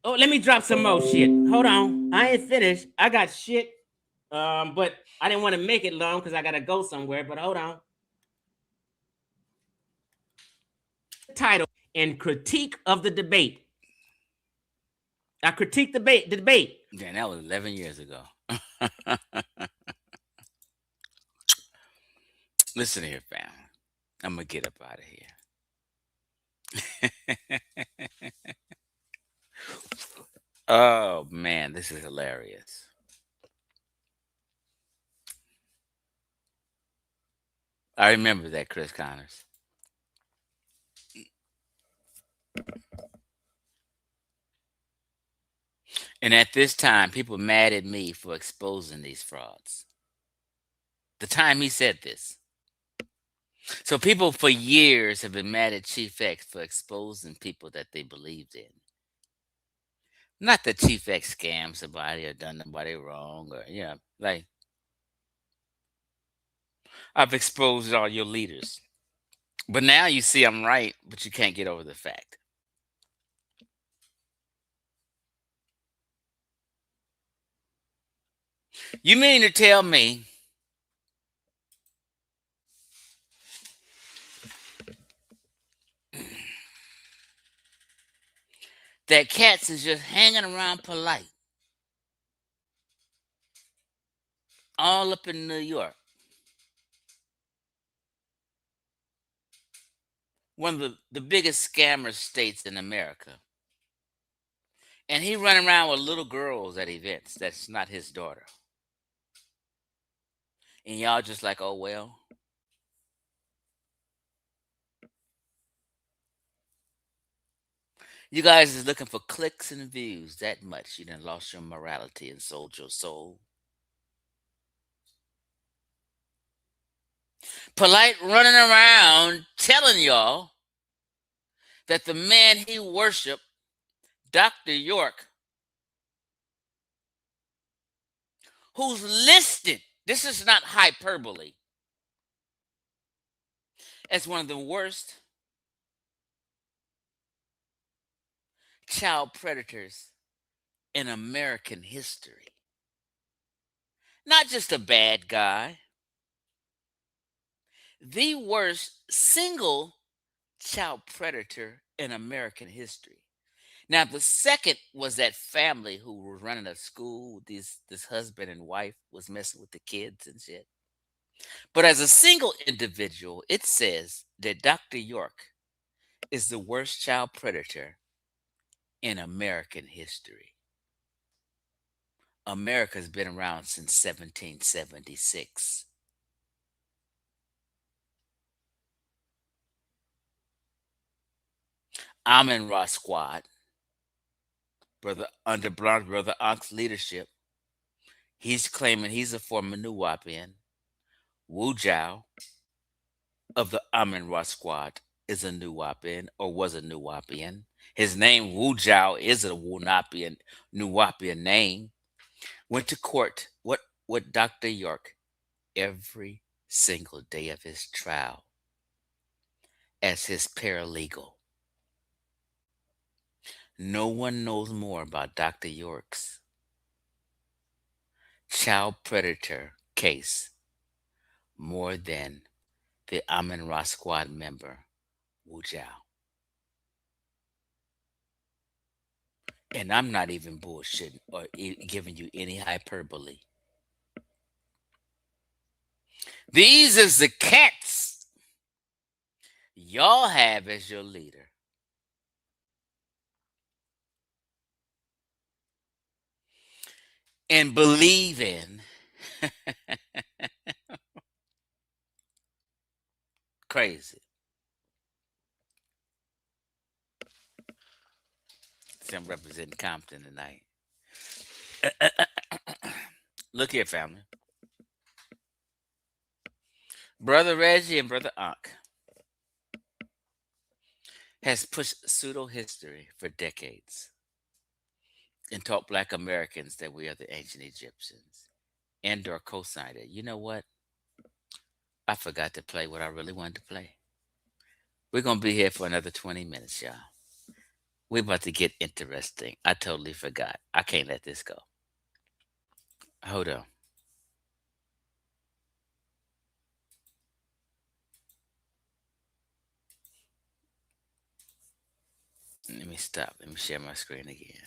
Oh, let me drop some more shit. Hold on. I ain't finished. I got shit. But I didn't want to make it long because I got to go somewhere. But hold on. Title and critique of the debate. I critique the debate. Yeah, that was 11 years ago. Listen here, fam. I'm going to get up out of here. Oh, man, this is hilarious. I remember that, Chris Connors. And at this time, people mad at me for exposing these frauds. The time he said this. So people for years have been mad at Chief X for exposing people that they believed in. Not that Chief X scammed somebody or done somebody wrong or, you know, like, I've exposed all your leaders. But now you see I'm right, but you can't get over the fact. You mean to tell me that cats is just hanging around Polite all up in New York? One of the biggest scammer states in America. And he running around with little girls at events. That's not his daughter. And y'all just like, oh, well. You guys is looking for clicks and views that much. You done lost your morality and sold your soul. Polite running around telling y'all that the man he worshiped, Dr. York, who's listed This is not hyperbole. As one of the worst child predators in American history. Not just a bad guy, the worst single child predator in American history. Now, the second was that family who was running a school. This husband and wife was messing with the kids and shit. But as a single individual, it says that Dr. York is the worst child predator in American history. America's been around since 1776. Amin Ra Squad, under Brother Ankh's leadership, he's claiming he's a former Nuwapian. Wu Jiao of the Amin Ra Squad is a Nuwapian or was a Nuwapian. His name Wu Jiao is a Nuwapian name. Went to court with Dr. York every single day of his trial as his paralegal. No one knows more about Dr. York's child predator case more than the Amin Ra Squad member, Wu Jiao. And I'm not even bullshitting or giving you any hyperbole. These is the cats y'all have as your leader. And believe in crazy. See, I'm representing Compton tonight. Look here, family. Brother Reggie and Brother Ankh has pushed pseudo-history for decades and taught Black Americans that we are the ancient Egyptians and or co-signed it. You know what? I forgot to play what I really wanted to play. We're going to be here for another 20 minutes, y'all. We're about to get interesting. I totally forgot. I can't let this go. Hold on. Let me stop. Let me share my screen again.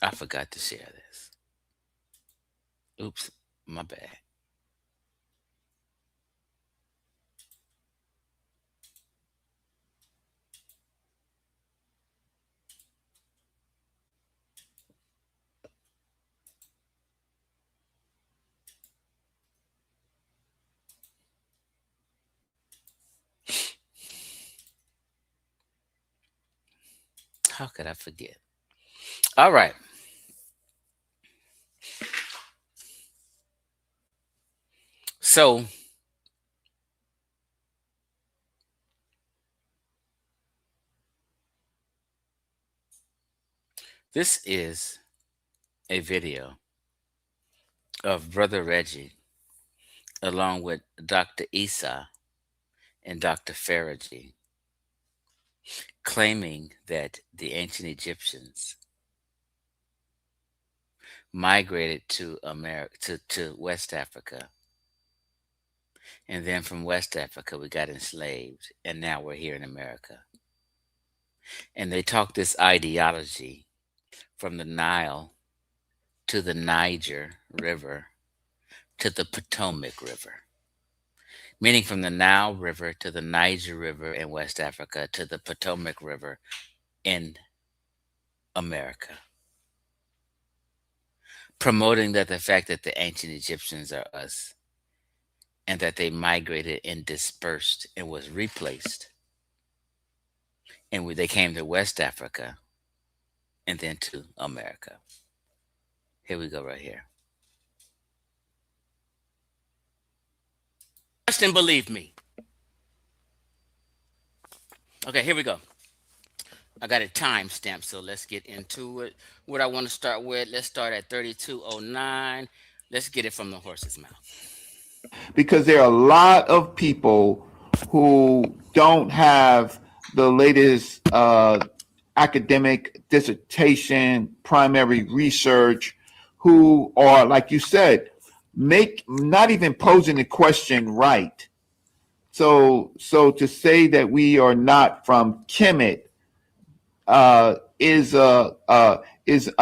I forgot to share this. Oops, my bad. How could I forget? All right. So, this is a video of Brother Reggie along with Dr. Isa and Dr. Faraji claiming that the ancient Egyptians migrated to America to West Africa. And then from West Africa we got enslaved and now we're here in America. And they talk this ideology from the Nile to the Niger River to the Potomac River. Meaning from the Nile River to the Niger River in West Africa to the Potomac River in America. Promoting that the fact that the ancient Egyptians are us and that they migrated and dispersed and was replaced. And they came to West Africa and then to America. Here we go right here. Trust and believe me. Okay, here we go. I got it time stamped, so let's get into it. What I want to start with, let's start at 3209. Let's get it from the horse's mouth. Because there are a lot of people who don't have the latest academic dissertation, primary research, who are, like you said, not even posing the question right. So to say that we are not from Kemet is a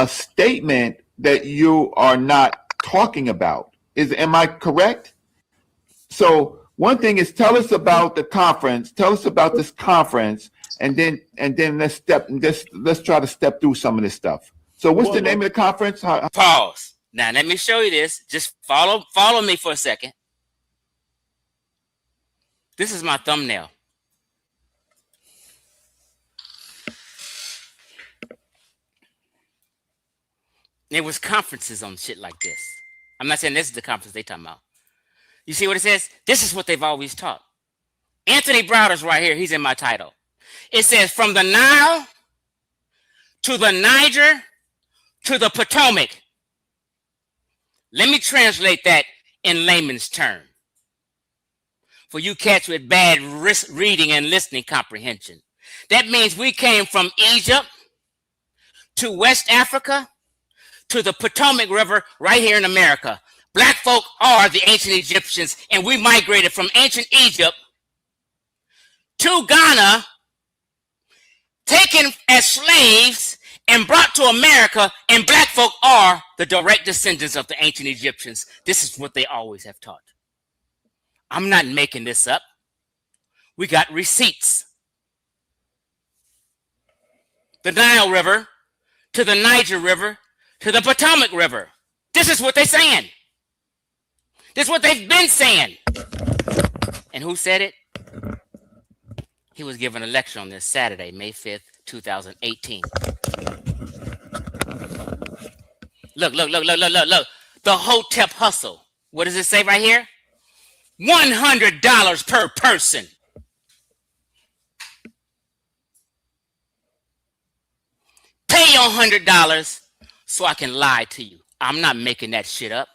statement that you are not talking about. Am I correct? So one thing is, tell us about the conference. Tell us about this conference, and then let's try to step through some of this stuff. So what's the name of the conference? Pause. Now let me show you this. Just follow me for a second. This is my thumbnail. There was conferences on shit like this. I'm not saying this is the conference they talking about. You see what it says? This is what they've always taught. Anthony Browder's right here. He's in my title. It says, from the Nile to the Niger to the Potomac. Let me translate that in layman's term for you cats with bad reading and listening comprehension. That means we came from Egypt to West Africa to the Potomac River right here in America. Black folk are the ancient Egyptians, and we migrated from ancient Egypt to Ghana, taken as slaves and brought to America, and black folk are the direct descendants of the ancient Egyptians. This is what they always have taught. I'm not making this up. We got receipts. The Nile River to the Niger River to the Potomac River. This is what they're saying. This is what they've been saying. And who said it? He was given a lecture on this Saturday, May 5th, 2018. Look. The Hotep hustle. What does it say right here? $100 per person. Pay your $100 so I can lie to you. I'm not making that shit up.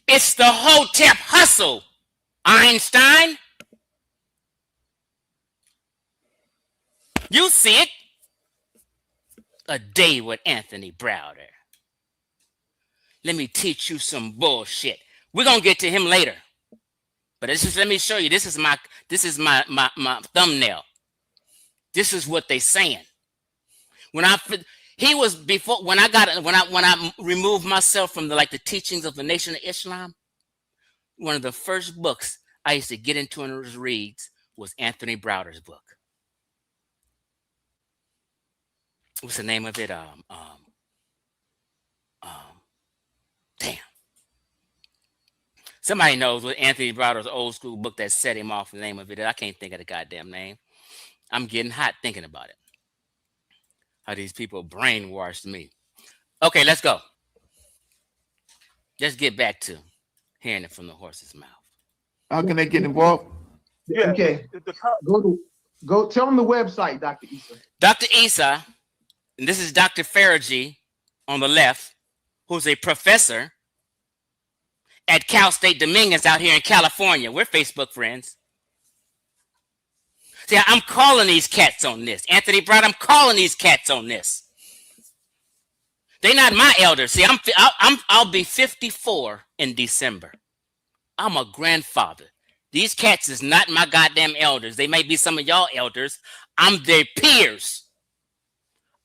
It's the Hotep hustle, Einstein. You see it. A day with Anthony Browder. Let me teach you some bullshit. We're gonna get to him later. But let me show you. This is my thumbnail. This is what they saying. When I removed myself from the teachings of the Nation of Islam, one of the first books I used to get into and read was Anthony Browder's book. What's the name of it? Damn. Somebody knows what Anthony Browder's old school book that set him off. The name of it. I can't think of the goddamn name. I'm getting hot thinking about it. How these people brainwashed me. Okay, let's go. Let's get back to hearing it from the horse's mouth. How can they get involved? Yeah. Okay. Go tell them the website, Dr. Issa. Dr. Issa, and this is Dr. Reggie on the left, who's a professor at Cal State Dominguez out here in California. We're Facebook friends. See, I'm calling these cats on this. Anthony Brown, I'm calling these cats on this. They're not my elders. See, I'll be 54 in December. I'm a grandfather. These cats is not my goddamn elders. They may be some of y'all elders. I'm their peers.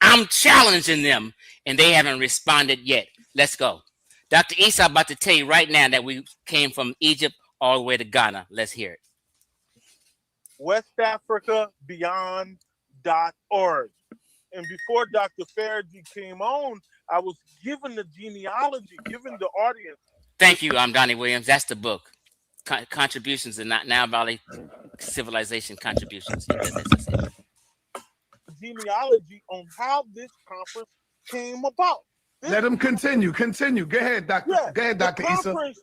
I'm challenging them, and they haven't responded yet. Let's go. Dr. Issa, I'm about to tell you right now that we came from Egypt all the way to Ghana. Let's hear it. WestAfricaBeyond.org. And before Dr. Faraghi came on, I was given the genealogy, given the audience. Thank you, I'm Donnie Williams. That's the book. Contributions in Nile Valley Civilization Contributions. Genealogy on how this conference came about. Let him continue. Go ahead, Dr. Yeah, Go ahead, Dr. Issa. The conference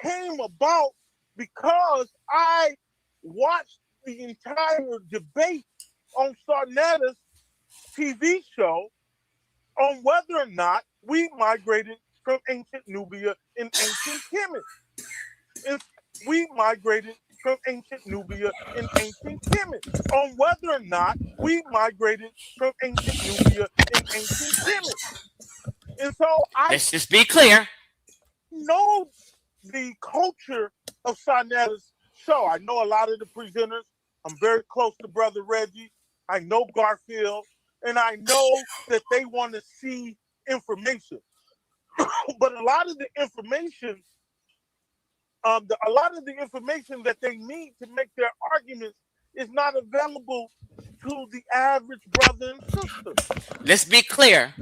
came about because I watched the entire debate on Sarnetta's TV show on whether or not we migrated from ancient Nubia and ancient Kemet. And we migrated from ancient Nubia and ancient Kemet. On whether or not we migrated from ancient Nubia and ancient Kemet. And so Let's just be clear. know the culture of Sarnetta's show. I know a lot of the presenters. I'm very close to Brother Reggie. I know Garfield. And I know that they want to see information. But a lot of the information, that they need to make their arguments is not available to the average brother and sister. Let's be clear.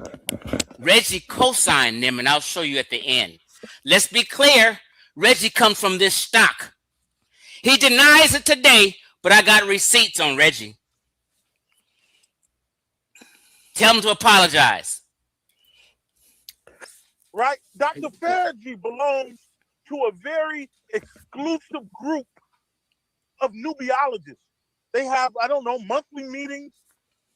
Reggie co-signed them, and I'll show you at the end. Let's be clear. Reggie comes from this stock. He denies it today, but I got receipts on Reggie. Tell him to apologize. Right? Dr. Faraghi belongs to a very exclusive group of nubiologists. They have, I don't know, monthly meetings,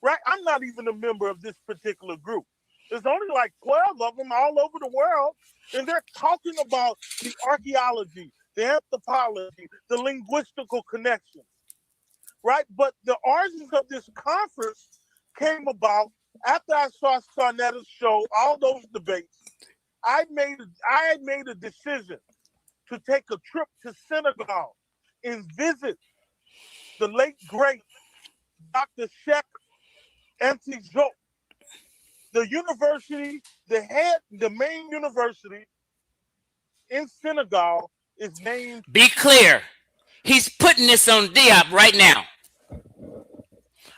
right? I'm not even a member of this particular group. There's only like 12 of them all over the world, and they're talking about the archaeology, the anthropology, the linguistical connections, right? But the origins of this conference came about after I saw Sarnetta's show, all those debates. I had made a decision to take a trip to Senegal and visit the late great Dr. Sheikh Anta Diop. The university, the main university in Senegal is named. Be clear. He's putting this on Diop right now.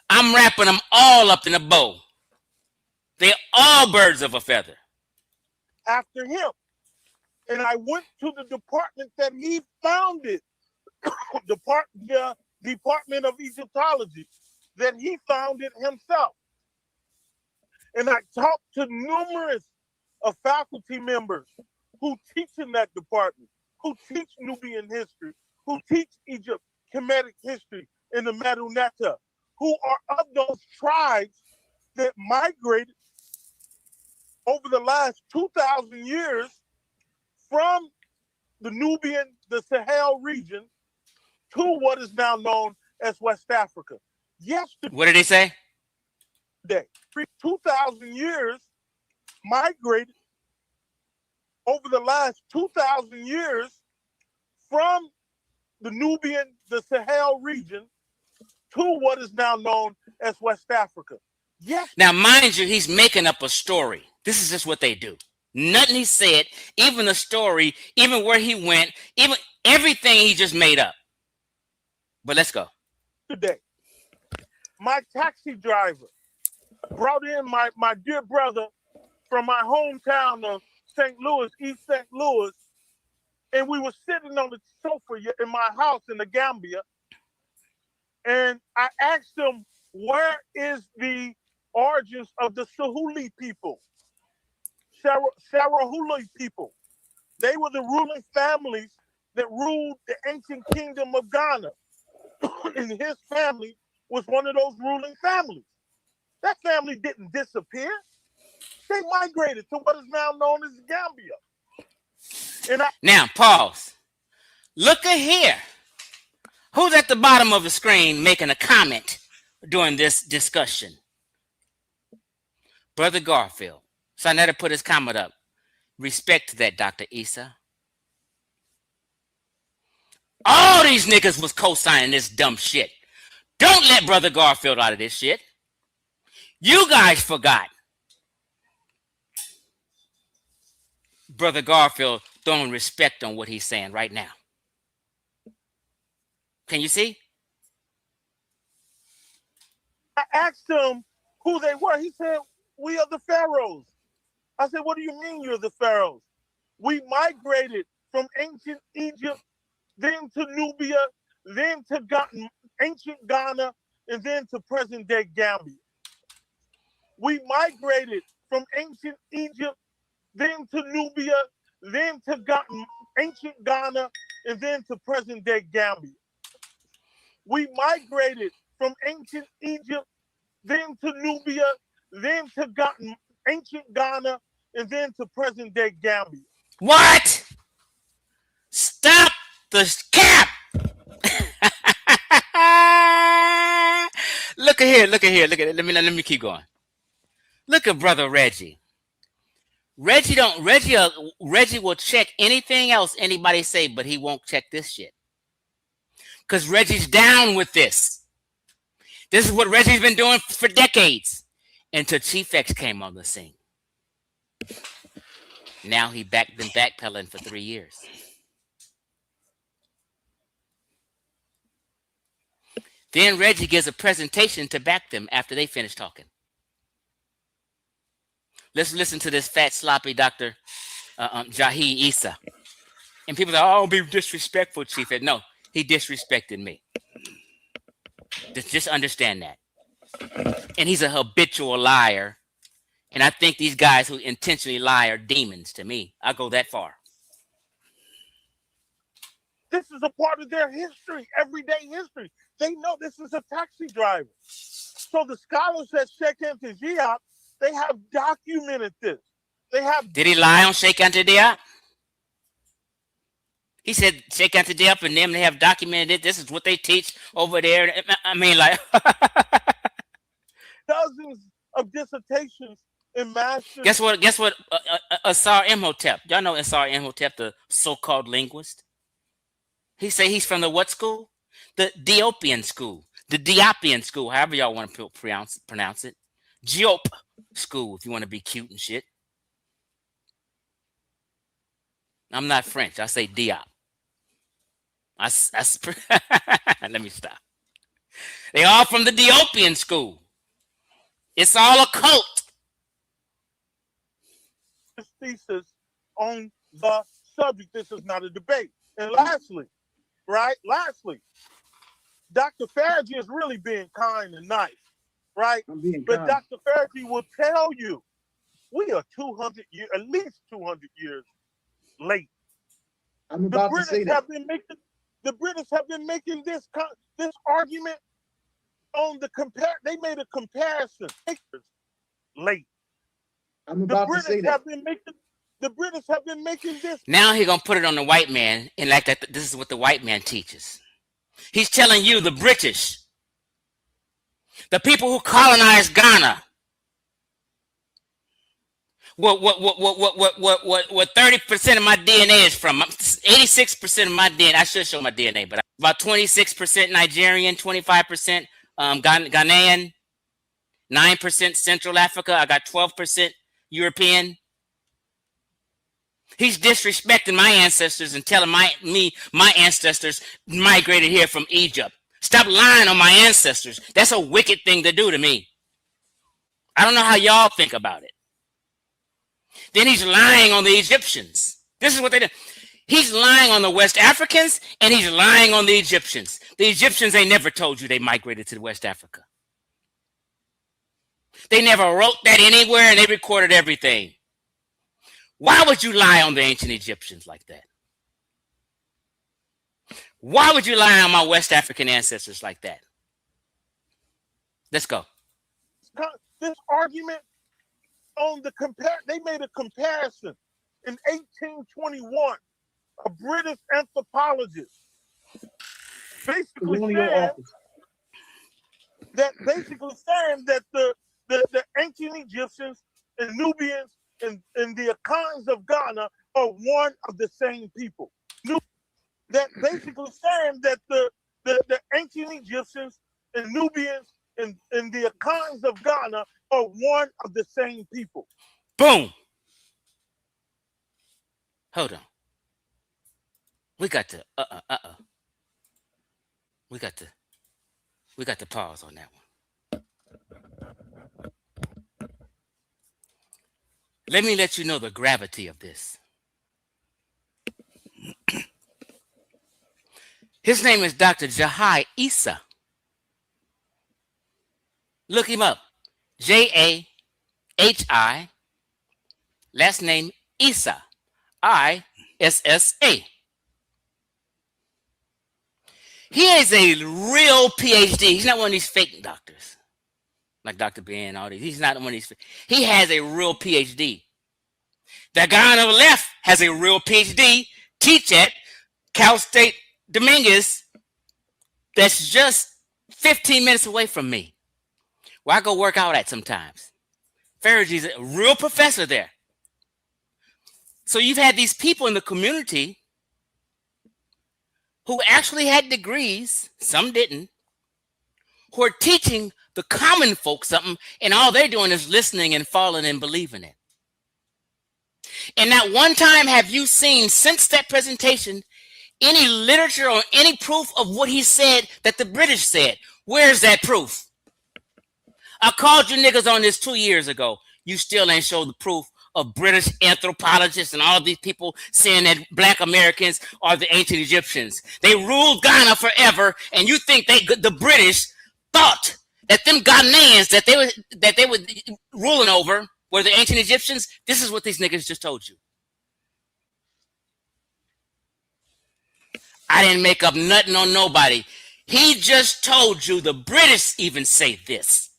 I'm wrapping them all up in a bow. They're all birds of a feather. After him. And I went to the department that he founded, Department of Egyptology, that he founded himself. And I talked to numerous of faculty members who teach in that department, who teach Nubian history, who teach Egypt Kemetic history in the Medunetta, who are of those tribes that migrated over the last 2,000 years from the Nubian, the Sahel region, to what is now known as West Africa. Yesterday, what did he say? 2,000 years migrated over the last 2,000 years from the Nubian, the Sahel region, to what is now known as West Africa. Yes. Now, mind you, he's making up a story. This is just what they do. Nothing he said, even the story, even where he went, even everything he just made up. But let's go. Today, my taxi driver brought in my dear brother from my hometown of St. Louis, East St. Louis, and we were sitting on the sofa in my house in the Gambia, and I asked him, where is the origins of the Sahuli people, Sarahuli people? They were the ruling families that ruled the ancient kingdom of Ghana, and his family was one of those ruling families. That family didn't disappear. They migrated to what is now known as Gambia. Now, pause. Look at here. Who's at the bottom of the screen making a comment during this discussion? Brother Garfield. Sarnetta put his comment up. Respect to that, Dr. Issa. All these niggas was co-signing this dumb shit. Don't let Brother Garfield out of this shit. You guys forgot. Brother Garfield throwing respect on what he's saying right now. Can you see? I asked him who they were. He said, we are the pharaohs. I said, what do you mean you're the pharaohs? We migrated from ancient Egypt, then to Nubia, then to ancient Ghana, and then to present-day Gambia. We migrated from ancient Egypt, then to Nubia, then to ancient Ghana, and then to present-day Gambia. We migrated from ancient Egypt, then to Nubia, then to ancient Ghana, and then to present day Gambia. What? Stop the cap. Look at here. Look at here. Look at it. Let me keep going. Look at brother Reggie. Reggie will check anything else anybody say, but he won't check this shit. Because Reggie's down with this. This is what Reggie's been doing for decades. Until Chief X came on the scene. Now he been backpedaling for 3 years. Then Reggie gives a presentation to back them after they finish talking. Let's listen to this fat, sloppy Dr. Jahi Issa. And people are, oh, be disrespectful, Chief. No, he disrespected me. Just understand that. And he's a habitual liar. And I think these guys who intentionally lie are demons to me. I go that far. This is a part of their history, everyday history. They know this is a taxi driver. So the scholars at Sheikh Anta Diop, they have documented this. Did he lie on Sheikh Anta Diop? He said Sheikh Anta Diop and them, they have documented it. This is what they teach over there. I mean, like dozens of dissertations in masters. Guess what? Asar Imhotep. Y'all know Asar Imhotep, the so-called linguist. He say he's from the what school? The Diopian school, the Diopian school, however y'all want to pronounce it. Diop school, if you want to be cute and shit. I'm not French. I say Diop. Let me stop. They all from the Diopian school. It's all a cult. This thesis on the subject. This is not a debate. And lastly, Dr. Faraghi is really being kind and nice, right? But Dr. Faraghi will tell you we are 200 years, at least 200 years late. I'm about to say that. The British have been making this argument on the They made a comparison. Late. I'm about to say that. The British have been making this. Now he's gonna put it on the white man, and like that. This is what the white man teaches. He's telling you, the British, the people who colonized Ghana, what 30% of my DNA is from. 86% of my DNA. I should show my DNA, but about 26% Nigerian, 25% Ghanaian, 9% Central Africa. I got 12% European. He's disrespecting my ancestors and telling my ancestors migrated here from Egypt. Stop lying on my ancestors. That's a wicked thing to do to me. I don't know how y'all think about it. Then he's lying on the Egyptians. This is what they do. He's lying on the West Africans and he's lying on the Egyptians. The Egyptians, they never told you they migrated to West Africa. They never wrote that anywhere and they recorded everything. Why would you lie on the ancient Egyptians like that? Why would you lie on my West African ancestors like that? Let's go. This argument on they made a comparison in 1821. A British anthropologist basically saying that the ancient Egyptians and Nubians and the Akhans of Ghana are one of the same people. That basically saying that the ancient Egyptians and Nubians and the Akhans of Ghana are one of the same people. Boom. Hold on. We got to We got to pause on that one. Let me let you know the gravity of this. His name is Dr. Jahi Issa. Look him up. Jahi, last name Issa, Issa. He is a real PhD. He's not one of these fake doctors like Dr. Ben and all these. He's not one of these. He has a real PhD. That guy on the left has a real PhD. Teach at Cal State Dominguez. That's just 15 minutes away from me, where I go work out at sometimes. Faragee's a real professor there. So you've had these people in the community who actually had degrees, some didn't, who are teaching the common folk something, and all they're doing is listening and following and believing it. And not one time have you seen since that presentation any literature or any proof of what he said that the British said. Where's that proof? I called you niggas on this 2 years ago. You still ain't showed the proof of British anthropologists and all these people saying that black Americans are the ancient Egyptians. They ruled Ghana forever, and you think the British thought that them Ghanaians that they were ruling over were the ancient Egyptians? This is what these niggas just told you. I didn't make up nothing on nobody. He just told you the British even say this.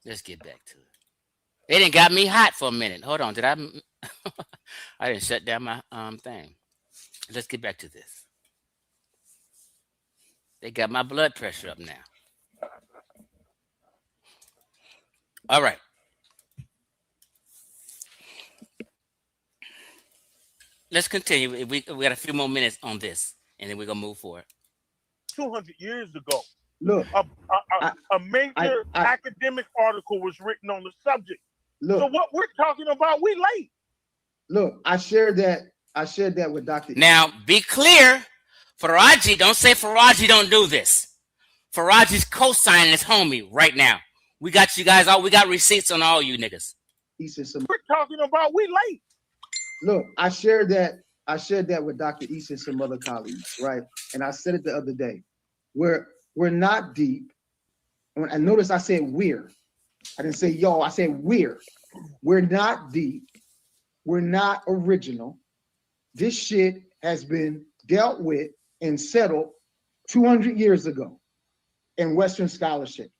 Let's get back to it. They didn't got me hot for a minute. Hold on, did I? I didn't shut down my thing. Let's get back to this. They got my blood pressure up now. All right. Let's continue. We got a few more minutes on this, and then we're gonna move forward. 200 years ago, Look, a major academic article was written on the subject. look, So what we're talking about, we late. look. I shared that with Dr. Now, be clear. Faraji, don't say Faraji don't do this. Faraji's co-signing his homie right now. We got you guys all. We got receipts on all you niggas. We're talking about we late. Look, I shared that with Dr. East and some other colleagues, right? And I said it the other day. We're not deep. And notice I said we're. I didn't say y'all, I said we're. We're not deep. We're not original. This shit has been dealt with and settled 200 years ago in Western scholarship.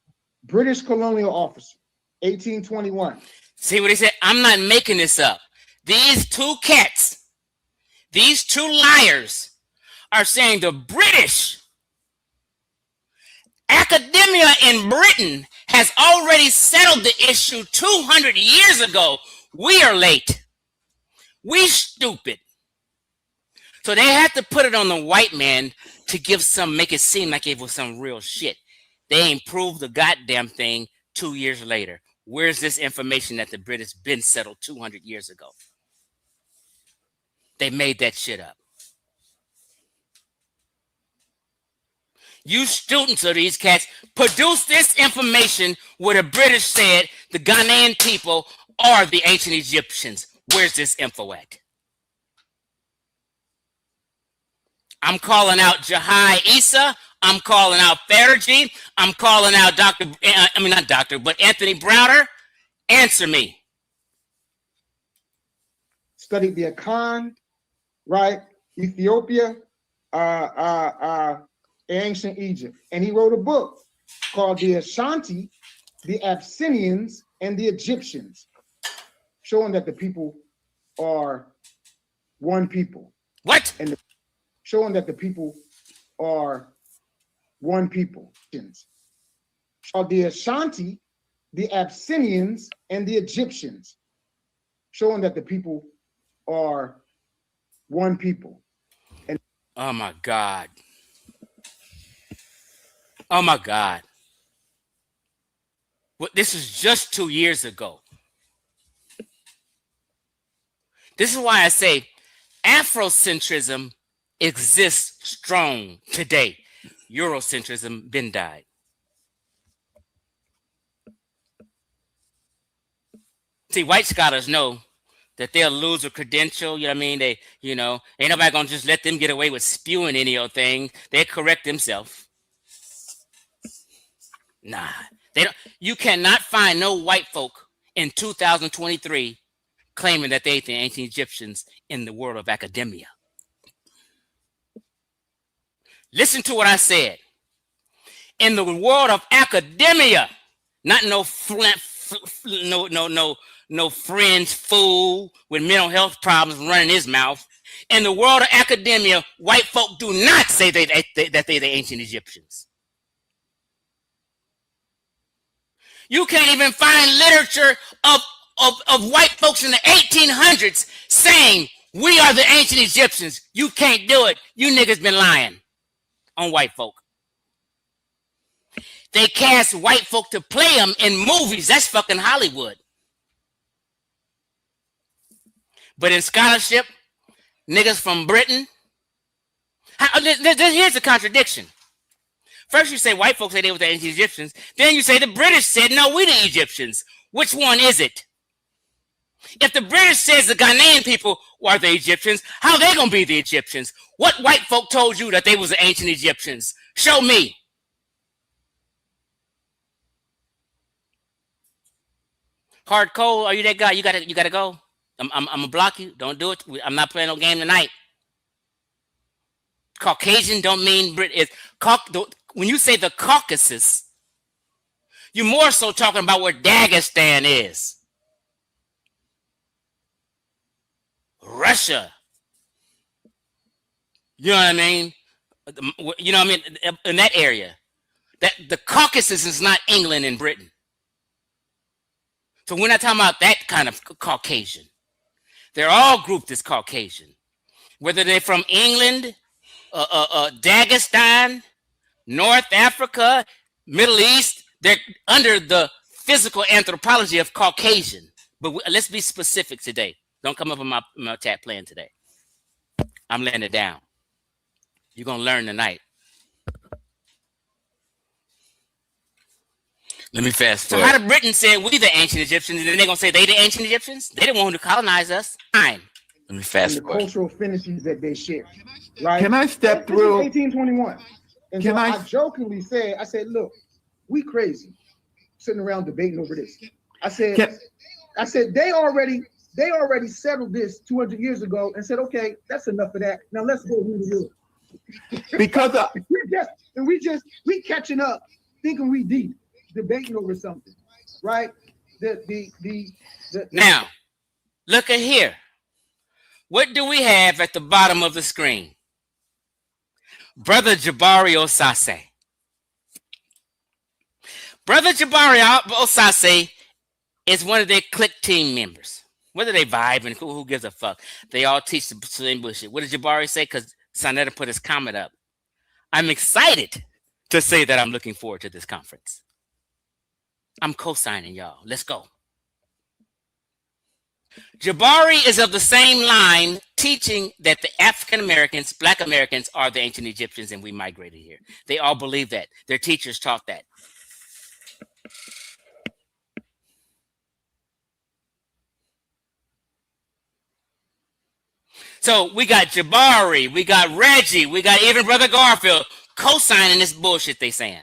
British colonial officer, 1821. See what he said? I'm not making this up. These two cats, these two liars are saying the British academia in Britain has already settled the issue 200 years ago. We are late. We stupid. So they had to put it on the white man to make it seem like it was some real shit. They ain't proved the goddamn thing 2 years later. Where's this information that the British been settled 200 years ago? They made that shit up. You students of these cats, produce this information where the British said the Ghanaian people are the ancient Egyptians. Where's this info at? I'm calling out Jahai Issa. I'm calling out Faraji. I'm calling out Anthony Browder. Answer me. Studied the Ankh, right? Ethiopia, ancient Egypt. And he wrote a book called The Ashanti, the Abyssinians, and the Egyptians, showing that the people are one people. What? And showing that the people are one people. The Ashanti, the Abyssinians, and the Egyptians, showing that the people are one people. And oh my God. Oh my God. Well, this is just 2 years ago. This is why I say Afrocentrism exists strong today. Eurocentrism been died. See, white scholars know that they'll lose a credential. You know what I mean? Ain't nobody gonna just let them get away with spewing any old thing. They correct themselves. Nah, They don't. You cannot find no white folk in 2023 claiming that they ate the ancient Egyptians in the world of academia. Listen to what I said. In the world of academia, not no no fringe fool with mental health problems running his mouth. In the world of academia, white folk do not say that they're the ancient Egyptians. You can't even find literature of white folks in the 1800s saying we are the ancient Egyptians. You can't do it. You niggas been lying on white folk. They cast white folk to play them in movies. That's fucking Hollywood. But in scholarship, niggas from Britain. Here's the contradiction. First you say white folks say they were the ancient Egyptians. Then you say the British said, no, we the Egyptians. Which one is it? If the British says the Ghanaian people are the Egyptians, how they gonna be the Egyptians? What white folk told you that they was the ancient Egyptians? Show me. Hard Cole, are you that guy? You gotta go. I'm gonna block you. Don't do it. I'm not playing no game tonight. Caucasian don't mean Brit. When you say the Caucasus, you're more so talking about where Dagestan is. Russia. You know what I mean? You know what I mean? In that area. That the Caucasus is not England and Britain. So we're not talking about that kind of Caucasian. They're all grouped as Caucasian. Whether they're from England, Dagestan, North Africa, Middle East, they're under the physical anthropology of Caucasian. But let's be specific today. Don't come up on my chat playing today. I'm laying it down. You're going to learn tonight. Let me fast forward. So how did Britain say we the ancient Egyptians, and then they're going to say they the ancient Egyptians? They didn't want to colonize us. Fine. Let me fast forward. The cultural fantasies that they share. Right? Can I step through? 1821. And Can so I jokingly said, I said, look, we crazy sitting around debating over this. I said they already settled this 200 years ago and said, okay, that's enough of that. Now let's go rule the world. Because we catching up, thinking we deep, debating over something, right? Now, look at here. What do we have at the bottom of the screen? Brother Jabari Osase. Brother Jabari Osase is one of their clique team members. Whether they vibe and who gives a fuck? They all teach the same bullshit. What did Jabari say? Because Sonetta put his comment up. I'm excited to say that I'm looking forward to this conference. I'm co-signing y'all. Let's go. Jabari is of the same line, teaching that the African Americans, Black Americans, are the ancient Egyptians and we migrated here. They all believe that. Their teachers taught that. So we got Jabari, we got Reggie, we got even Brother Garfield co-signing this bullshit they saying.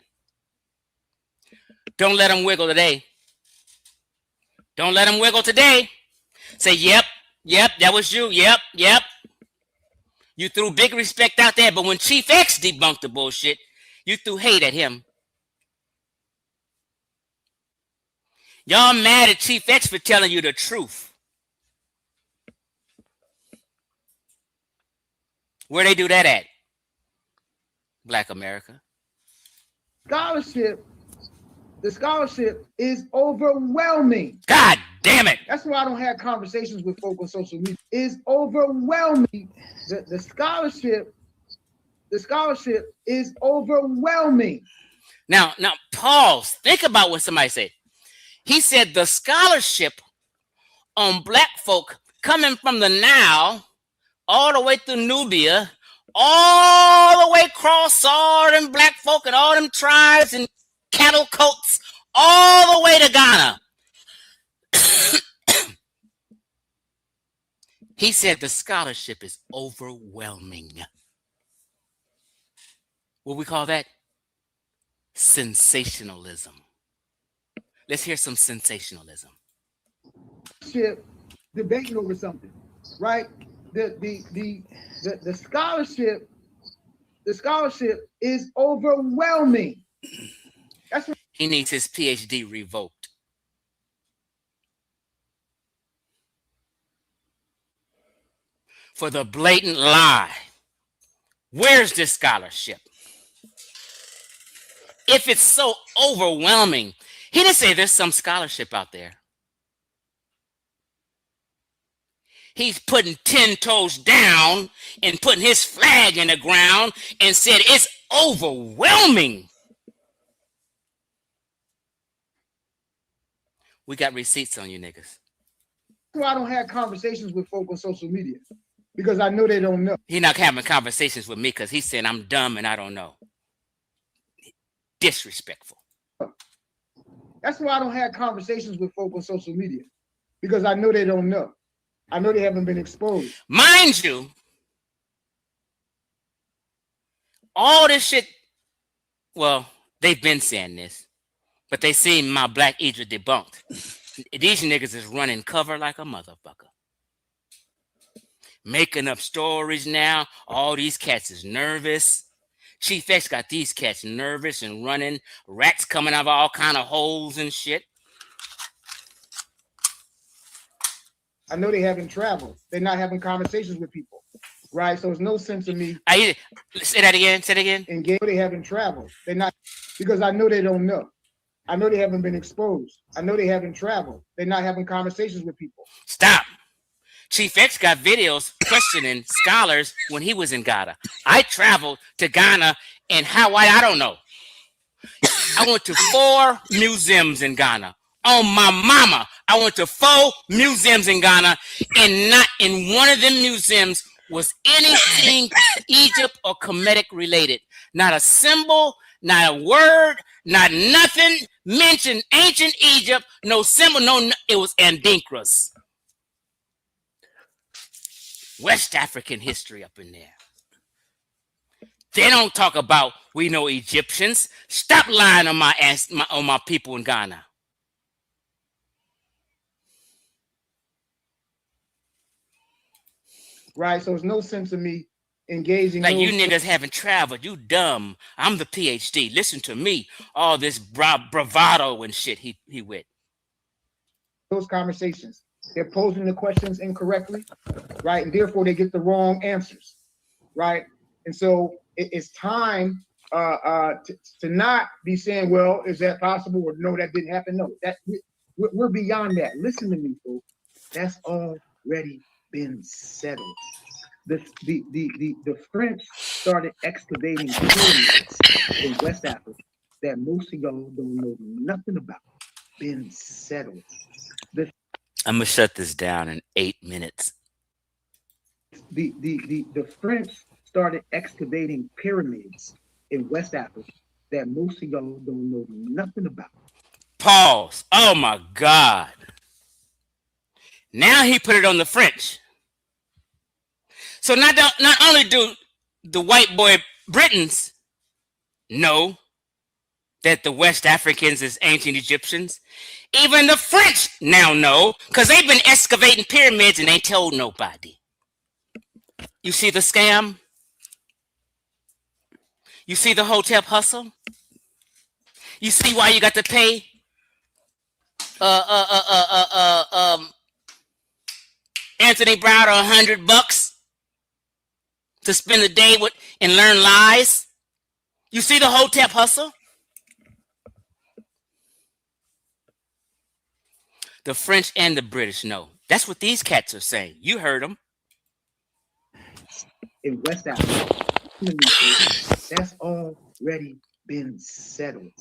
Don't let them wiggle today. Don't let them wiggle today. Say, yep, that was you. Yep. You threw big respect out there, but when Chief X debunked the bullshit, you threw hate at him. Y'all mad at Chief X for telling you the truth. Where they do that at? Black America. The scholarship is overwhelming. God damn it. That's why I don't have conversations with folk on social media. It's overwhelming. The scholarship is overwhelming. Now, pause. Think about what somebody said. He said the scholarship on black folk coming from the Nile all the way through Nubia, all the way across all them black folk and all them tribes and cattle coats, all the way to Ghana. He said the scholarship is overwhelming. What we call that? Sensationalism. Let's hear some sensationalism. Debating over something, right? The scholarship is overwhelming. That's what he needs his PhD revoked. For the blatant lie. Where's this scholarship? If it's so overwhelming, he didn't say there's some scholarship out there. He's putting 10 toes down and putting his flag in the ground and said it's overwhelming. We got receipts on you niggas. That's why I don't have conversations with folk on social media, because I know they don't know. He's not having conversations with me because he's saying I'm dumb and I don't know. Disrespectful. That's why I don't have conversations with folk on social media, because I know they don't know. I know they haven't been exposed. Mind you, all this shit, well, they've been saying this, but they seen my Black Egypt debunked. These niggas is running cover like a motherfucker. Making up stories now. All these cats is nervous. Chief X got these cats nervous and running. Rats coming out of all kind of holes and shit. I know they haven't traveled. They're not having conversations with people, right? So it's no sense of me. Say that again. Say it again. Engage. They haven't traveled. They're not, because I know they don't know. I know they haven't been exposed. I know they haven't traveled. They're not having conversations with people. Stop. Chief X got videos questioning scholars when he was in Ghana. I traveled to Ghana and Hawaii. I don't know. I went to 4 museums in Ghana. On my mama, I went to 4 museums in Ghana, and not in one of them museums was anything Egypt or Kemetic related. Not a symbol, not a word, not nothing mentioned ancient Egypt, no symbol, no, it was Andinkras. West African history up in there. They don't talk about we know Egyptians. Stop lying on my people in Ghana. Right, so it's no sense of me engaging. Like you niggas haven't traveled. You dumb. I'm the PhD. Listen to me. All this bravado and shit he with. Those conversations. They're posing the questions incorrectly, right? And therefore they get the wrong answers, right? And so it's time to not be saying, well, is that possible? Or no, that didn't happen. No, that we're beyond that. Listen to me, folks. That's already been settled. The French started excavating pyramids in West Africa that most of y'all don't know nothing about. Been settled. I'm gonna shut this down in 8 minutes. The French started excavating pyramids in West Africa that most of y'all don't know nothing about. Pause. Oh my God. Now he put it on the French. So not only do the white boy Britons know that the West Africans is ancient Egyptians, even the French now know, because they've been excavating pyramids and ain't told nobody. You see the scam? You see the hotel hustle? You see why you got to pay Anthony Browder $100 to spend the day with and learn lies? You see the hotel hustle? The French and the British know. That's what these cats are saying. You heard them. In West Africa, that's already been settled.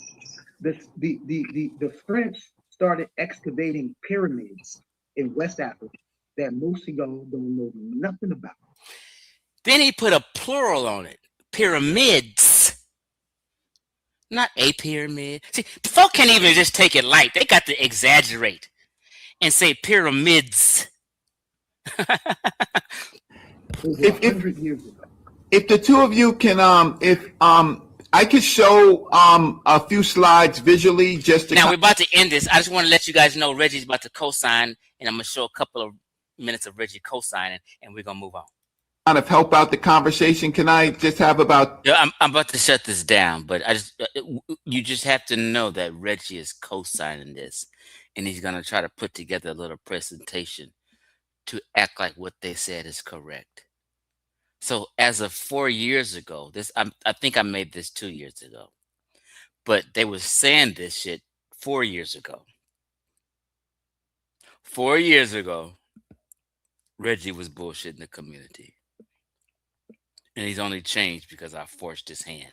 The French started excavating pyramids in West Africa that most of y'all don't know nothing about. Then he put a plural on it. Pyramids. Not a pyramid. See, folk can't even just take it light. They got to exaggerate and say pyramids. If the two of you can, I I could show a few slides visually just to Now we're about to end this. I just want to let you guys know Reggie's about to co-sign, and I'm gonna show a couple of minutes of Reggie co-signing, and we're gonna move on. kind of help out the conversation. Can I just have about Yeah, I'm about to shut this down, but you just have to know that Reggie is co-signing this, and he's gonna try to put together a little presentation to act like what they said is correct. So as of 4 years ago, I think I made this 2 years ago, but they were saying this shit 4 years ago. 4 years ago, Reggie was bullshitting the community, and he's only changed because I forced his hand.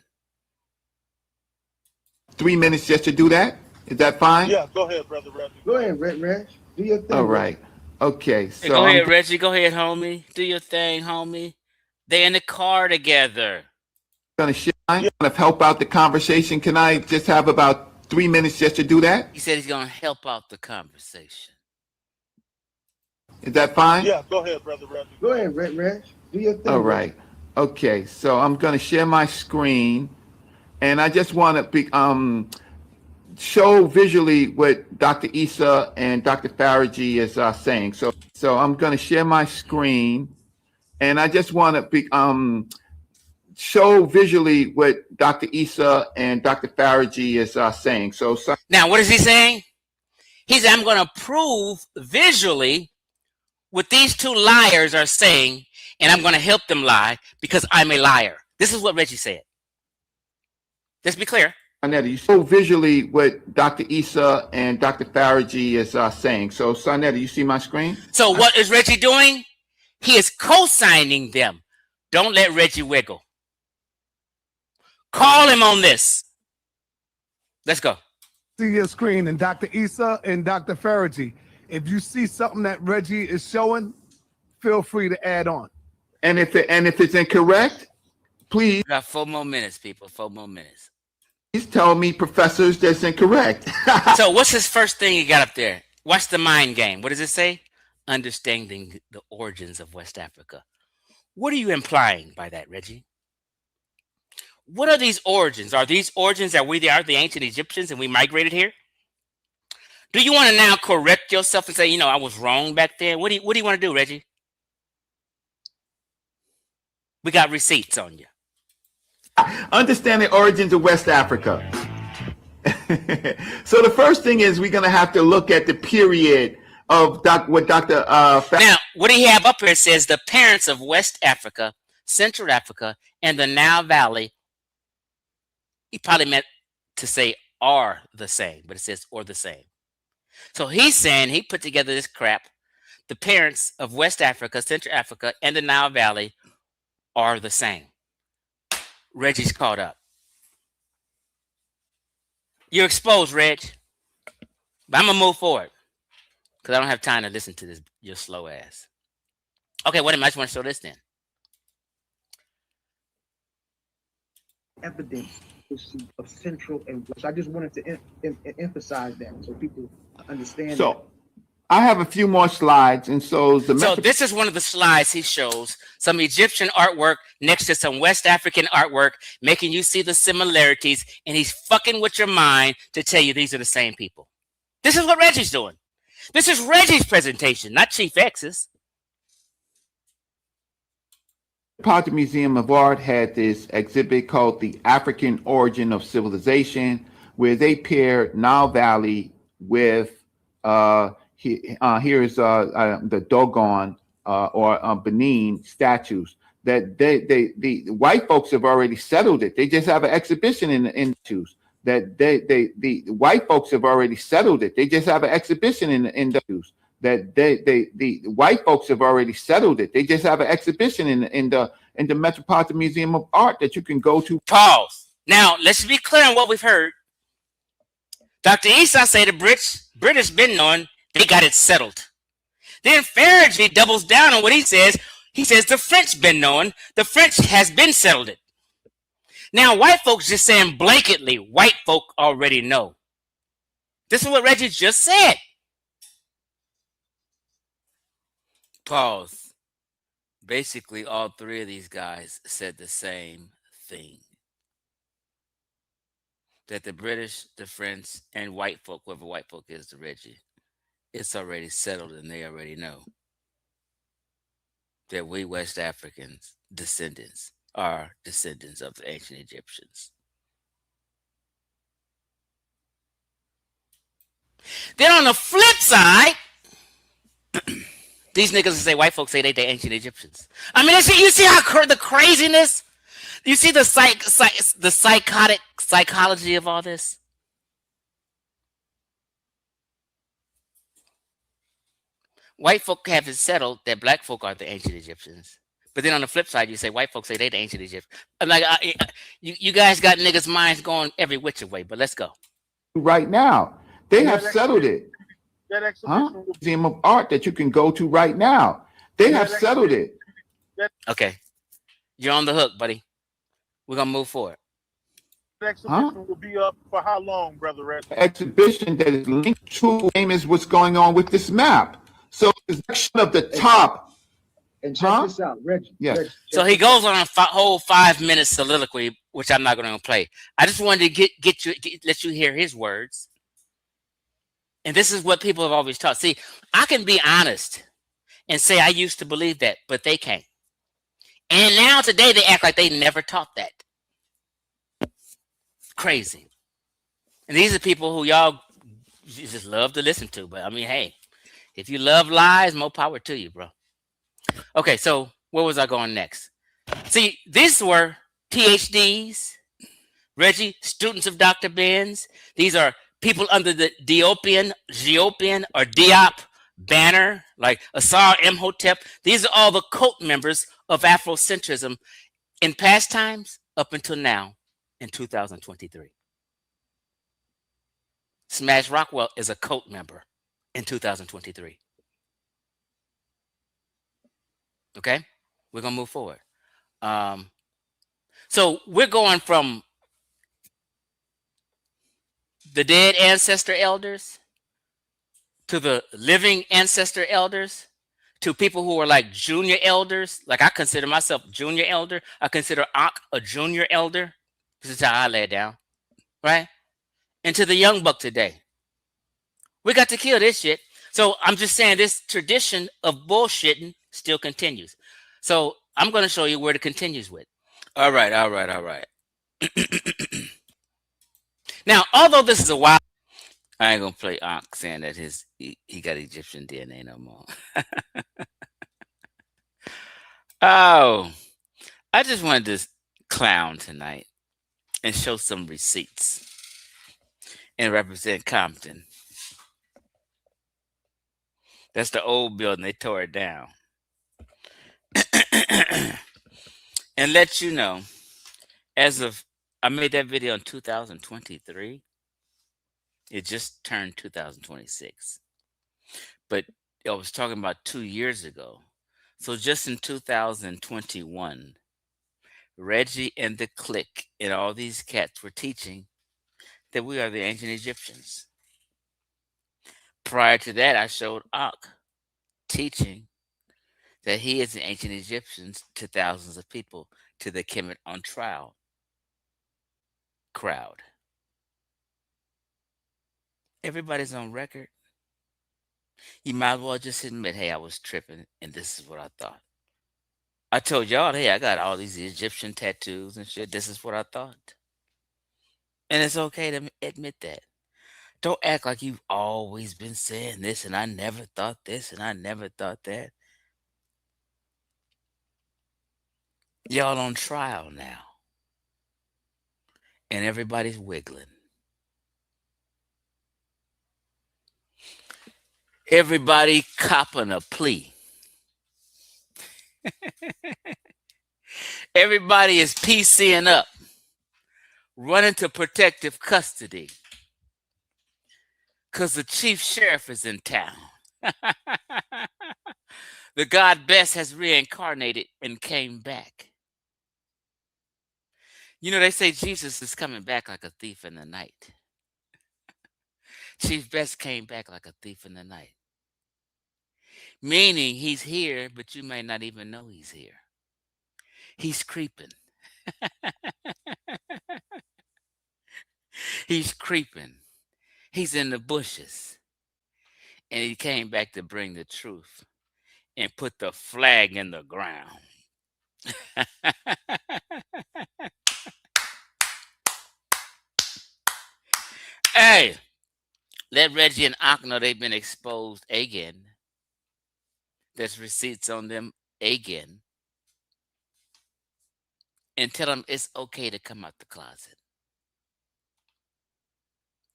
3 minutes just to do that? Is that fine? Yeah, go ahead, brother Reggie. Go ahead, Reg. Do your thing. All right. Okay. Hey, So go ahead, Reggie. Go ahead, homie. Do your thing, homie. They in the car together. I'm gonna kind of help out the conversation. Can I just have about 3 minutes just to do that? He said he's gonna help out the conversation. Is that fine? Yeah, go ahead, brother Reggie. Go ahead, Reg. Do your thing. All right. Okay. So I'm gonna share my screen, and I just want to show visually what Dr. Issa and Dr. Faraghi is saying. So I'm going to share my screen, and I just want to show visually what Dr. Issa and Dr. Faraghi is saying. So now, what is he saying? He said, I'm going to prove visually what these two liars are saying, and I'm going to help them lie because I'm a liar. This is what Reggie said. Let's be clear. Sarnetta, you show visually what Dr. Issa and Dr. Faraghi is saying. So Sarnetta, you see my screen? So what is Reggie doing? He is co-signing them. Don't let Reggie wiggle. Call him on this. Let's go. See your screen, and Dr. Issa and Dr. Faraghi. If you see something that Reggie is showing, feel free to add on. And if it's incorrect, please. We got 4 more minutes, people. 4 more minutes. Please tell me, professors, that's incorrect. So what's his first thing he got up there? Watch the mind game. What does it say? Understanding the origins of West Africa. What are you implying by that, Reggie? What are these origins? Are these origins that we are the ancient Egyptians and we migrated here? Do you want to now correct yourself and say, you know, I was wrong back then? What do you want to do, Reggie? We got receipts on you. Understand the origins of West Africa. So the first thing is we're going to have to look at the period of what Dr. Now, what do you have up here? It says the parents of West Africa, Central Africa, and the Nile Valley. He probably meant to say are the same, but it says or the same. So he's saying he put together this crap. The parents of West Africa, Central Africa, and the Nile Valley are the same. Reggie's caught up. You're exposed, Reg. But I'm going to move forward because I don't have time to listen to this, your slow ass. Okay, wait a minute. I just want to show this then. Evidence of Central and West. I just wanted to emphasize that so people understand. So I have a few more slides, and so this is one of the slides he shows, some Egyptian artwork next to some West African artwork, making you see the similarities, and he's fucking with your mind to tell you these are the same people. This is what Reggie's doing. This is Reggie's presentation, not Chief X's. Metropolitan Museum of Art had this exhibit called The African Origin of Civilization, where they paired Nile Valley with here's the Dogon or Benin statues that the white folks have already settled it. They just have an exhibition in the statues that the white folks have already settled it. They just have an exhibition in the that the white folks have already settled it. They just have an exhibition in the Metropolitan Museum of Art that you can go to. Pause. Now let's be clear on what we've heard. Dr. Issa say the British been knowing they got it settled. Then Faraghi doubles down on what he says. He says the French been knowing. The French has been settled it. Now white folks just saying blanketly, white folk already know. This is what Reggie just said. Pause. Basically, all three of these guys said the same thing. that the British, the French, and white folk, whoever white folk is to Reggie, it's already settled and they already know that we West Africans descendants are descendants of the ancient Egyptians. Then on the flip side, these niggas say white folks say they ancient Egyptians. I mean, you see how the craziness? You see the psychotic psychology of all this? White folk have it settled that black folk are the ancient Egyptians. But then on the flip side, you say white folks say they the ancient Egyptians. I'm like, you guys got niggas' minds going every which way, but let's go. Right now, they have settled it. That exhibition Museum of art that you can go to right now. They have settled it. Okay. You're on the hook, buddy. We're going to move forward. That exhibition will be up for how long, Brother Reggie? Exhibition that is linked to famous what's going on with this map. So the section of the top. And check this out, Reggie. Yes. Reggie, So he goes on a whole 5-minute soliloquy, which I'm not going to play. I just wanted to let you hear his words. And this is what people have always taught. See, I can be honest and say I used to believe that, but they can't. And now today they act like they never taught that. Crazy. And these are people who y'all just love to listen to. But I mean, hey, if you love lies, more power to you, bro. Okay, so where was I going next? See, these were PhDs, Reggie, students of Dr. Benz. These are people under the Geopian, or Diop banner, like Asar Imhotep. These are all the cult members of Afrocentrism in past times up until now in 2023. Smash Rockwell is a cult member in 2023. Okay, we're gonna move forward. So we're going from the dead ancestor elders to the living ancestor elders to people who are like junior elders. Like I consider myself junior elder. I consider Ankh a junior elder. This is how I lay it down, right? And to the young buck today. We got to kill this shit. So I'm just saying this tradition of bullshitting still continues. So I'm going to show you where it continues with. All right. Now, although this is a wild, I ain't going to play Ankh saying that he got Egyptian DNA no more. Oh, I just wanted to clown tonight and show some receipts and represent Compton. That's the old building. They tore it down. And let you know, as of, I made that video in 2023. It just turned 2026. But I was talking about 2 years ago. So just in 2021, Reggie and the clique and all these cats were teaching that we are the ancient Egyptians. Prior to that, I showed Ankh teaching that he is the ancient Egyptians to thousands of people, to the Kemet on trial crowd. Everybody's on record. You might as well just admit, hey, I was tripping and this is what I thought. I told y'all, hey, I got all these Egyptian tattoos and shit. This is what I thought. And it's okay to admit that. Don't act like you've always been saying this and I never thought this and I never thought that. Y'all on trial now. And everybody's wiggling. Everybody copping a plea. Everybody is PCing up, running to protective custody because the chief sheriff is in town. The God Best has reincarnated and came back. You know, they say Jesus is coming back like a thief in the night. Chief Best came back like a thief in the night. Meaning he's here, but you may not even know he's here. He's creeping. He's creeping. He's in the bushes. And he came back to bring the truth and put the flag in the ground. Hey, let Reggie and Ankh know they've been exposed again. There's receipts on them again. And tell them it's okay to come out the closet.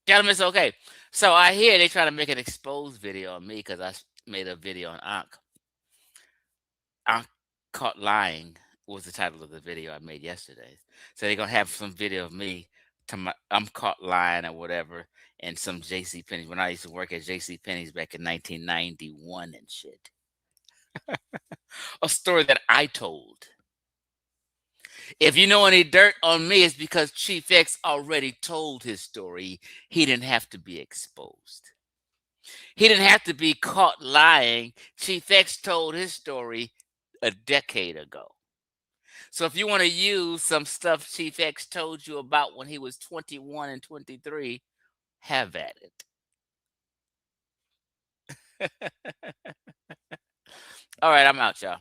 Tell them it's okay. So I hear they try to make an exposed video on me because I made a video on Ankh. Ankh Caught Lying was the title of the video I made yesterday. So they're going to have some video of me. I'm caught lying or whatever. And some J.C. Penney's. When I used to work at J.C. Penney's back in 1991 and shit. A story that I told. If you know any dirt on me, it's because Chief X already told his story. He didn't have to be exposed. He didn't have to be caught lying. Chief X told his story a decade ago. So if you want to use some stuff Chief X told you about when he was 21 and 23, have at it. All right, I'm out, y'all.